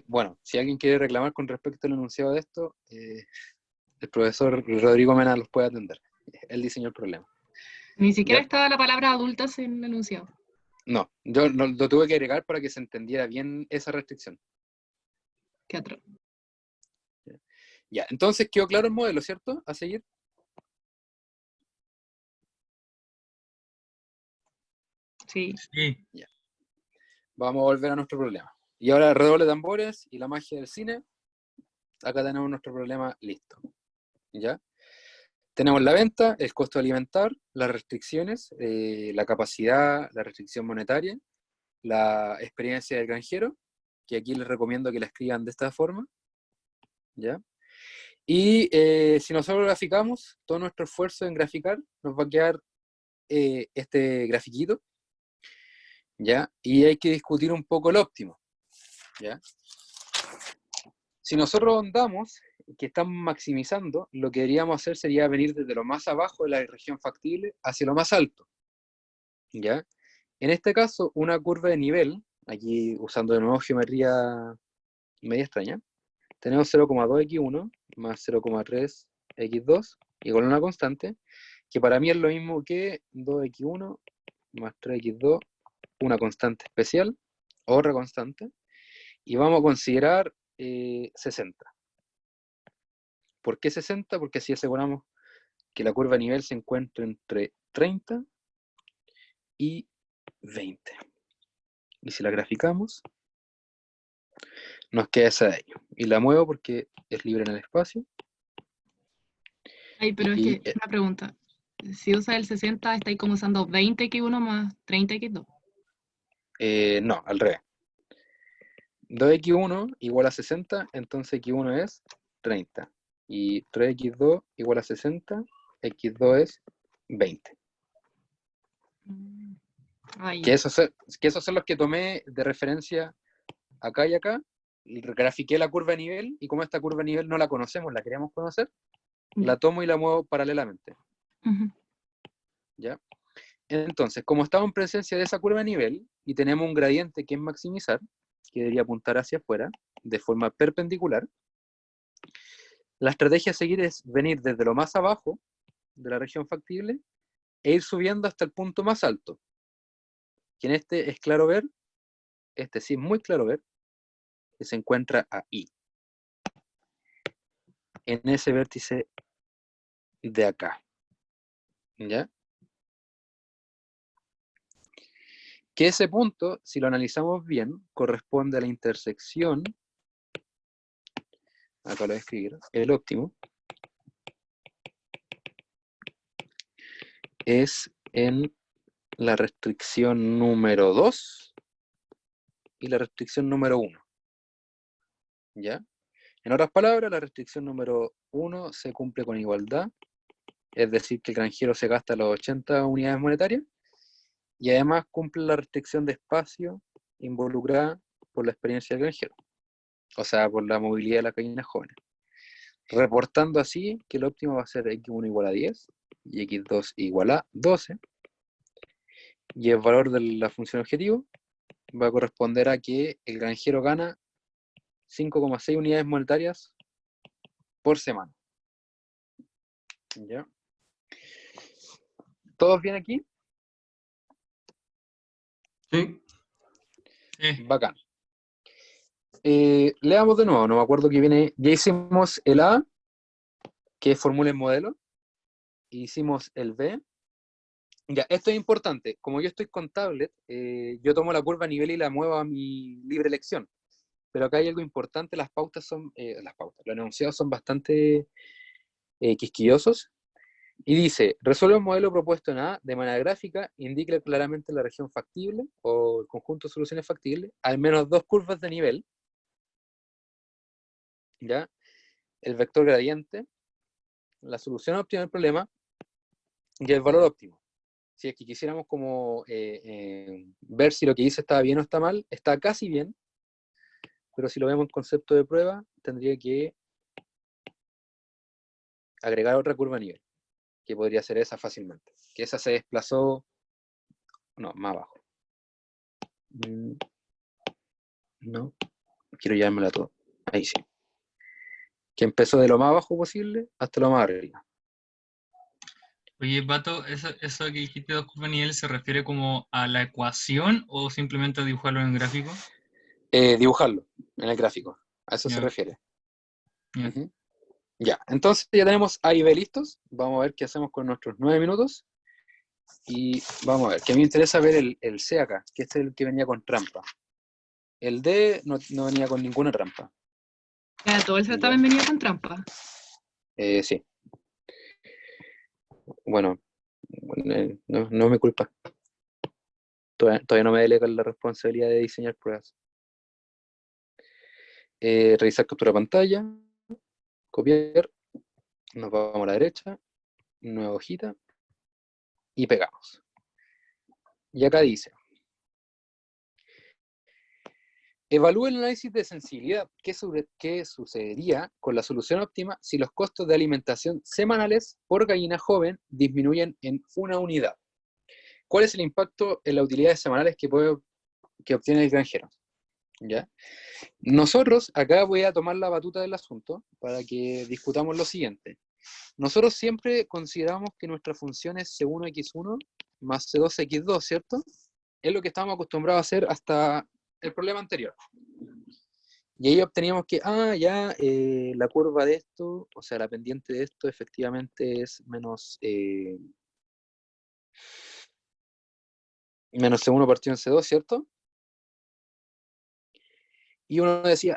Bueno, si alguien quiere reclamar con respecto al enunciado de esto, el profesor Rodrigo Mena los puede atender. Él diseñó el problema. Ni siquiera ¿Ya? estaba la palabra adultas en el enunciado. No, yo lo tuve que agregar para que se entendiera bien esa restricción. ¿Qué otro? Ya, entonces quedó claro el modelo, ¿cierto? A seguir. Sí. Sí. Ya. Vamos a volver a nuestro problema. Y ahora redoble de tambores y la magia del cine. Acá tenemos nuestro problema listo. ¿Ya? Tenemos la venta, el costo alimentar, las restricciones, la capacidad, la restricción monetaria, la experiencia del granjero, que aquí les recomiendo que la escriban de esta forma. ¿Ya? Y si nosotros graficamos, todo nuestro esfuerzo en graficar, nos va a quedar este grafiquito, ¿ya? Y hay que discutir un poco el óptimo, ¿ya? Si nosotros andamos, que estamos maximizando, lo que deberíamos hacer sería venir desde lo más abajo de la región factible hacia lo más alto, ¿ya? En este caso, una curva de nivel, aquí usando de nuevo geometría media extraña, tenemos 0,2x1 más 0,3x2 igual a una constante, que para mí es lo mismo que 2x1 más 3x2, una constante especial, otra constante, y vamos a considerar 60. ¿Por qué 60? Porque así aseguramos que la curva de nivel se encuentra entre 30 y 20. Y si la graficamos, nos queda esa de ahí. Y la muevo porque es libre en el espacio. Ay, pero es Y que, una pregunta. Si usas el 60, estáis como usando 20X1 más 30X2. no, al revés. 2x1 igual a 60, entonces x1 es 30. Y 3x2 igual a 60, x2 es 20. Ay, Que esos son los que tomé de referencia acá y acá. Grafiqué la curva de nivel, y como esta curva de nivel no la conocemos, la queríamos conocer, la tomo y la muevo paralelamente. ¿Ya? Entonces, como estamos en presencia de esa curva de nivel y tenemos un gradiente que es maximizar, que debería apuntar hacia afuera, de forma perpendicular, la estrategia a seguir es venir desde lo más abajo de la región factible e ir subiendo hasta el punto más alto. Que en este es claro ver, este sí es muy claro ver, que se encuentra ahí. En ese vértice de acá. ¿Ya? Que ese punto, si lo analizamos bien, corresponde a la intersección, acá lo voy a escribir, el óptimo, es en la restricción número 2 y la restricción número 1. ¿Ya? En otras palabras, la restricción número 1 se cumple con igualdad, es decir, que el granjero se gasta las 80 unidades monetarias, y además cumple la restricción de espacio involucrada por la experiencia del granjero, o sea, por la movilidad de las gallinas jóvenes. Reportando así que el óptimo va a ser x1 igual a 10 y x2 igual a 12, y el valor de la función objetivo va a corresponder a que el granjero gana 5,6 unidades monetarias por semana. ¿Ya? ¿Todos bien aquí? Sí. Bacán. Leamos de nuevo, no me acuerdo que viene. Ya hicimos el A, que es formula en modelo. Hicimos el B. Ya, esto es importante. Como yo estoy con tablet, yo tomo la curva a nivel y la muevo a mi libre elección. Pero acá hay algo importante, las pautas son, los enunciados son bastante quisquillosos. Y dice, resuelve un modelo propuesto en A de manera gráfica, indica claramente la región factible o el conjunto de soluciones factibles, al menos 2 curvas de nivel, ¿ya? El vector gradiente, la solución óptima del problema y el valor óptimo. Si es que quisiéramos como ver si lo que dice está bien o está mal, está casi bien, pero si lo vemos en concepto de prueba, tendría que agregar otra curva a nivel, que podría ser esa fácilmente, que esa se desplazó, no, más abajo. No, quiero llevármela todo, ahí sí. Que empezó de lo más abajo posible hasta lo más arriba. Oye, Pato, ¿eso que dijiste 2 curvas de nivel se refiere como a la ecuación o simplemente a dibujarlo en gráfico? Dibujarlo en el gráfico, a eso se Ya. refiere. Ya. Ujú. Ya, entonces ya tenemos A y B listos. Vamos a ver qué hacemos con nuestros 9 minutos. Y vamos a ver, que a mí me interesa ver el C acá, que este es el que venía con trampa. El D no venía con ninguna trampa. Ya, todo el certamen venía con trampa. Sí. Bueno, no me culpa. Todavía no me delegan la responsabilidad de diseñar pruebas. Revisar captura de pantalla, copiar, nos vamos a la derecha, nueva hojita, y pegamos. Y acá dice, evalúe el análisis de sensibilidad. ¿Qué sucedería con la solución óptima si los costos de alimentación semanales por gallina joven disminuyen en 1 unidad? ¿Cuál es el impacto en las utilidades semanales que obtiene el granjero? ¿Ya? Nosotros, acá voy a tomar la batuta del asunto para que discutamos lo siguiente. Nosotros siempre consideramos que nuestra función es C1x1 más C2x2, ¿cierto? Es lo que estábamos acostumbrados a hacer hasta el problema anterior. Y ahí obteníamos que, la curva de esto, o sea, la pendiente de esto, efectivamente es menos C1 partido en C2, ¿cierto? Y uno decía,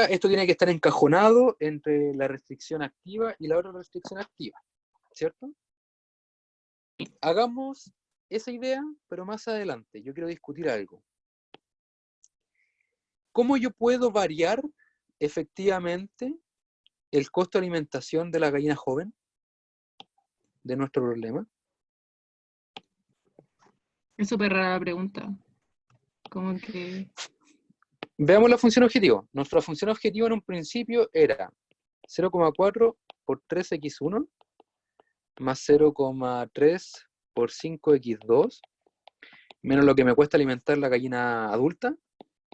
esto tiene que estar encajonado entre la restricción activa y la otra restricción activa, ¿cierto? Hagamos esa idea, pero más adelante. Yo quiero discutir algo. ¿Cómo yo puedo variar efectivamente el costo de alimentación de la gallina joven de nuestro problema? Es súper rara la pregunta. Como que... Veamos la función objetivo. Nuestra función objetivo en un principio era 0,4 por 3x1 más 0,3 por 5x2 menos lo que me cuesta alimentar la gallina adulta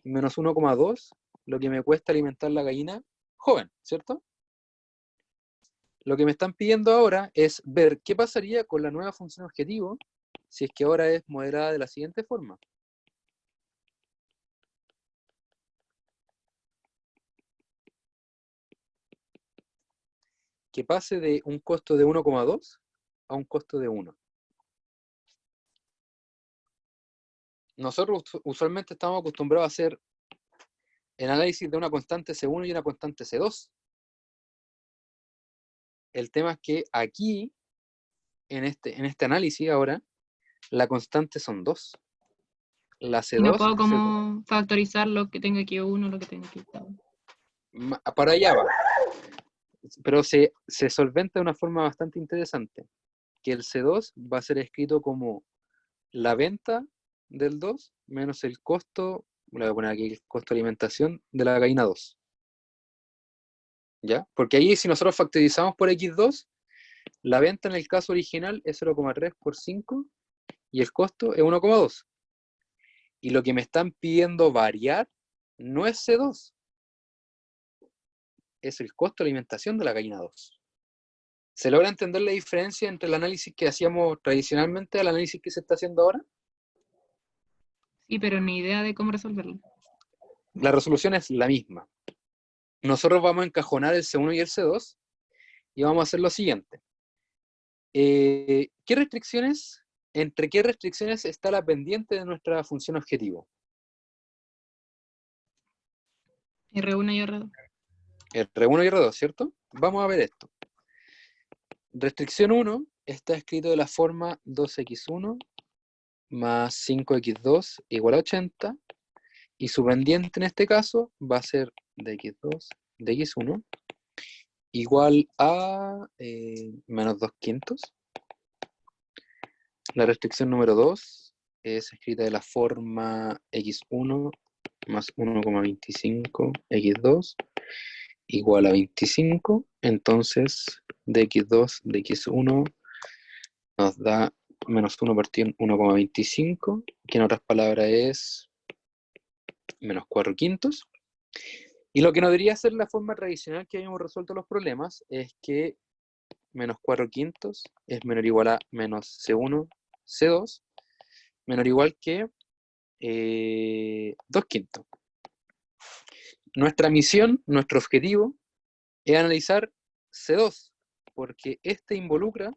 menos 1,2 lo que me cuesta alimentar la gallina joven, ¿cierto? Lo que me están pidiendo ahora es ver qué pasaría con la nueva función objetivo si es que ahora es modelada de la siguiente forma. Que pase de un costo de 1,2 a un costo de 1. nosotros usualmente estamos acostumbrados a hacer el análisis de una constante C1 y una constante C2. El tema es que aquí, en este análisis ahora, la constante son 2. La Y no C2, puedo como factorizar lo que tenga aquí 1, lo que tenga aquí 2. para allá va. Pero se solventa de una forma bastante interesante, que el C2 va a ser escrito como la venta del 2 menos el costo, le voy a poner aquí el costo de alimentación de la gallina 2. ¿Ya? Porque ahí si nosotros factorizamos por X2, la venta en el caso original es 0,3 por 5 y el costo es 1,2. Y lo que me están pidiendo variar no es C2, es el costo de alimentación de la gallina 2. ¿Se logra entender la diferencia entre el análisis que hacíamos tradicionalmente al análisis que se está haciendo ahora? Sí, pero ni idea de cómo resolverlo. La resolución es la misma. Nosotros vamos a encajonar el C1 y el C2 y vamos a hacer lo siguiente. ¿Entre qué restricciones está la pendiente de nuestra función objetivo? R1 y R2. R1 y R2, ¿cierto? Vamos a ver esto. Restricción 1 está escrito de la forma 2x1 más 5x2 igual a 80, y su pendiente en este caso va a ser de x2 de x1 igual a menos 2 quintos. La restricción número 2 es escrita de la forma x1 más 1,25 x2 igual a 25. Entonces, de x2 de x1 nos da menos 1 partido en 1,25, que en otras palabras es menos 4 quintos. Y lo que nos debería ser la forma tradicional que habíamos resuelto los problemas es que menos 4 quintos es menor o igual a menos C1, C2, menor o igual que 2 quintos. Nuestra misión, nuestro objetivo, es analizar C2, porque este involucra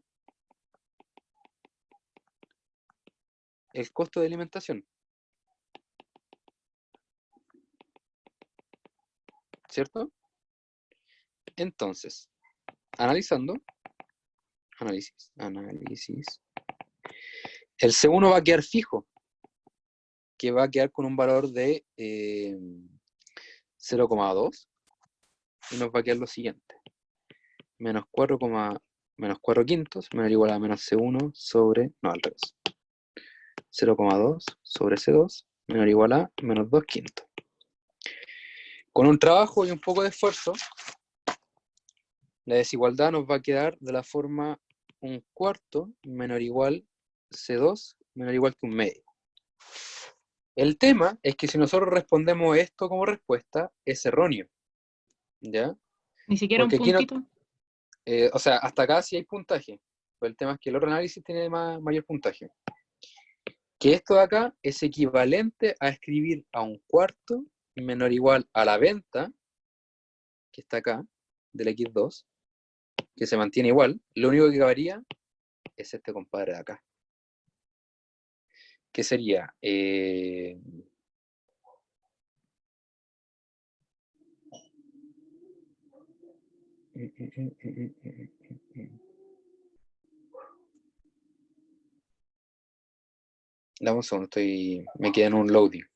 el costo de alimentación. ¿Cierto? Entonces, análisis. El C1 va a quedar fijo, que va a quedar con un valor de 0,2, y nos va a quedar lo siguiente. Menos 4 quintos, menor o igual a menos C1 sobre, no, al revés. 0,2 sobre C2, menor o igual a menos 2 quintos. Con un trabajo y un poco de esfuerzo, la desigualdad nos va a quedar de la forma 1/4 menor o igual C2 menor o igual que 1/2. El tema es que si nosotros respondemos esto como respuesta, es erróneo. ¿Ya? Ni siquiera Porque un aquí no, puntito. o sea, hasta acá sí hay puntaje. Pero el tema es que el otro análisis tiene mayor puntaje. Que esto de acá es equivalente a escribir a 1/4 menor o igual a la venta, que está acá, del X2, que se mantiene igual. Lo único que varía es este compadre de acá. Que sería... Dame un segundo, me quedé en un loading.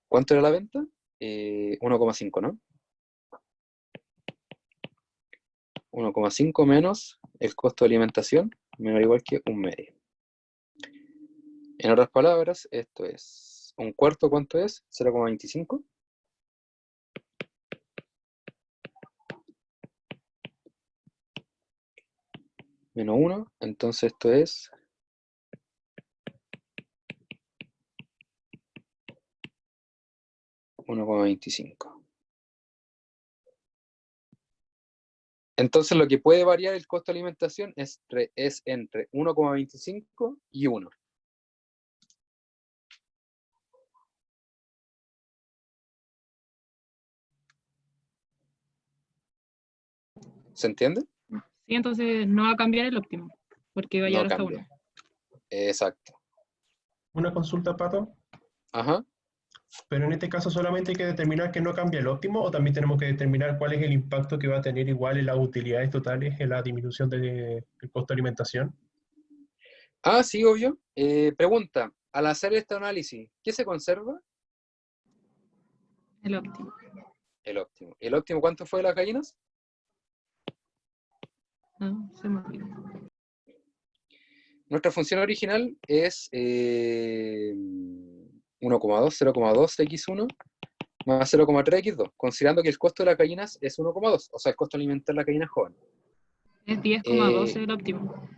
¿Cuánto era la venta? 1,5, ¿no? 1,5 menos el costo de alimentación, menor o igual que 1/2. En otras palabras, esto es 1/4, ¿cuánto es? 0,25. Menos 1, entonces esto es 1,25. Entonces lo que puede variar el costo de alimentación es entre 1,25 y 1. ¿Se entiende? Sí, entonces no va a cambiar el óptimo, porque va a No llegar hasta cambia. 1. Exacto. Una consulta, Pato, Ajá. pero en este caso solamente hay que determinar que no cambia el óptimo o también tenemos que determinar cuál es el impacto que va a tener igual en las utilidades totales en la disminución del costo de alimentación. Ah, sí, obvio. Pregunta, al hacer este análisis, ¿qué se conserva? El óptimo. El óptimo. ¿El óptimo cuánto fue de las gallinas? No, se me olvidó. Nuestra función original es 1,2, 0,2 x1 más 0,3 x2, considerando que el costo de las gallinas es 1,2, o sea, el costo alimentar de la gallina joven. Es 10,12 el óptimo.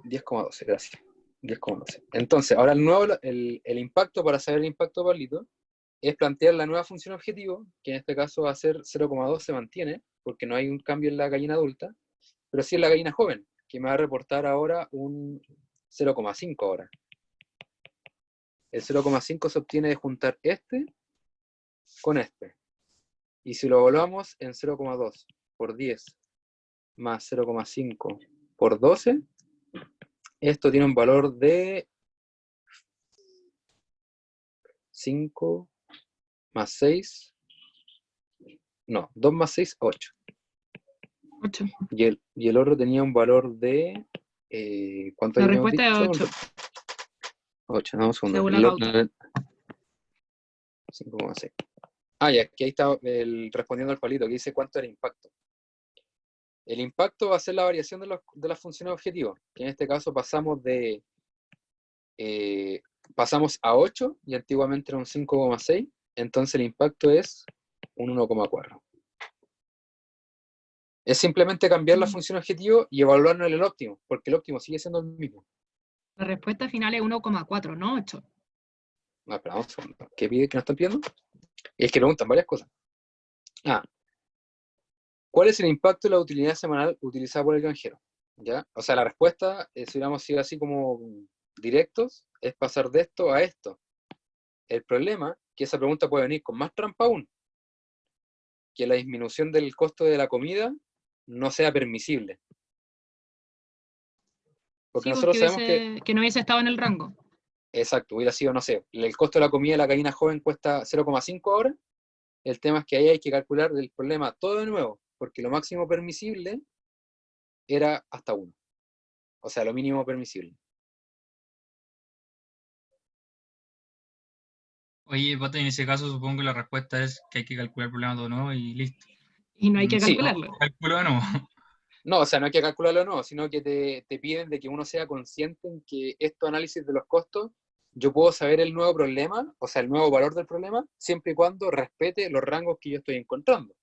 10,12, gracias. 10,12. Entonces, ahora el impacto, para saber el impacto palito, es plantear la nueva función objetivo, que en este caso va a ser 0,2 se mantiene, porque no hay un cambio en la gallina adulta, pero sí en la gallina joven, que me va a reportar ahora un 0,5 ahora. El 0,5 se obtiene de juntar este con este. Y si lo evaluamos en 0,2 por 10 más 0,5 por 12, esto tiene un valor de 5 más 6, no, 2 más 6, 8. 8. Y el otro tenía un valor de, ¿cuánto La habíamos respuesta dicho? es 8. 8, no, un segundo. Según la pauta. 5,6. Ah, ya, aquí ahí está respondiendo al palito, que dice cuánto era el impacto. El impacto va a ser la variación de las funciones objetivos, que en este caso pasamos a 8, y antiguamente era un 5,6, entonces el impacto es un 1,4. Es simplemente cambiar la función objetivo y evaluarlo en el óptimo, porque el óptimo sigue siendo el mismo. La respuesta final es 1,4, no 8. No, espera, un segundo. ¿Qué pide que nos están pidiendo? Y es que preguntan varias cosas. ¿Cuál es el impacto de la utilidad semanal utilizada por el granjero? ¿Ya? O sea, la respuesta, si hubiéramos sido así como directos, es pasar de esto a esto. El problema es que esa pregunta puede venir con más trampa aún, que la disminución del costo de la comida no sea permisible. Porque Sí, nosotros porque sabemos que no hubiese estado en el rango. exacto, hubiera sido, no sé, el costo de la comida de la gallina joven cuesta 0,5 ahora. El tema es que ahí hay que calcular el problema todo de nuevo, porque lo máximo permisible era hasta 1. O sea, lo mínimo permisible. Oye, Pato, en ese caso supongo que la respuesta es que hay que calcular el problema todo nuevo y listo. Y no hay que Sí. calcularlo. Cálculo de nuevo. No, o sea, no hay que calcularlo, no, sino que te piden de que uno sea consciente en que estos análisis de los costos, yo puedo saber el nuevo problema, o sea, el nuevo valor del problema, siempre y cuando respete los rangos que yo estoy encontrando.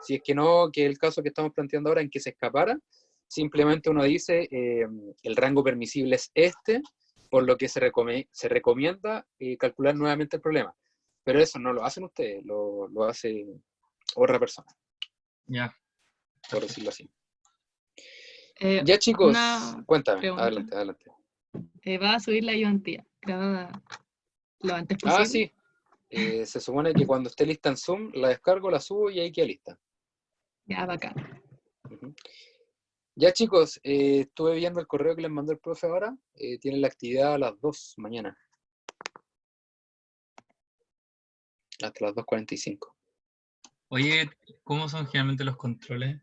Si es que no, que el caso que estamos planteando ahora en que se escapara, simplemente uno dice, el rango permisible es este, por lo que se recomienda calcular nuevamente el problema. Pero eso no lo hacen ustedes, lo hace otra persona, Ya. por decirlo así. Ya, chicos, una cuéntame, pregunta. adelante. Va a subir la ayudantía, grabada lo antes Ah, posible. sí. Se supone que cuando esté lista en Zoom, la descargo, la subo y ahí queda lista. Ya, bacán. Uh-huh. Ya, chicos, estuve viendo el correo que les mandó el profe ahora. Tienen la actividad a las 2 mañana. Hasta las 2:45. Oye, ¿cómo son generalmente los controles?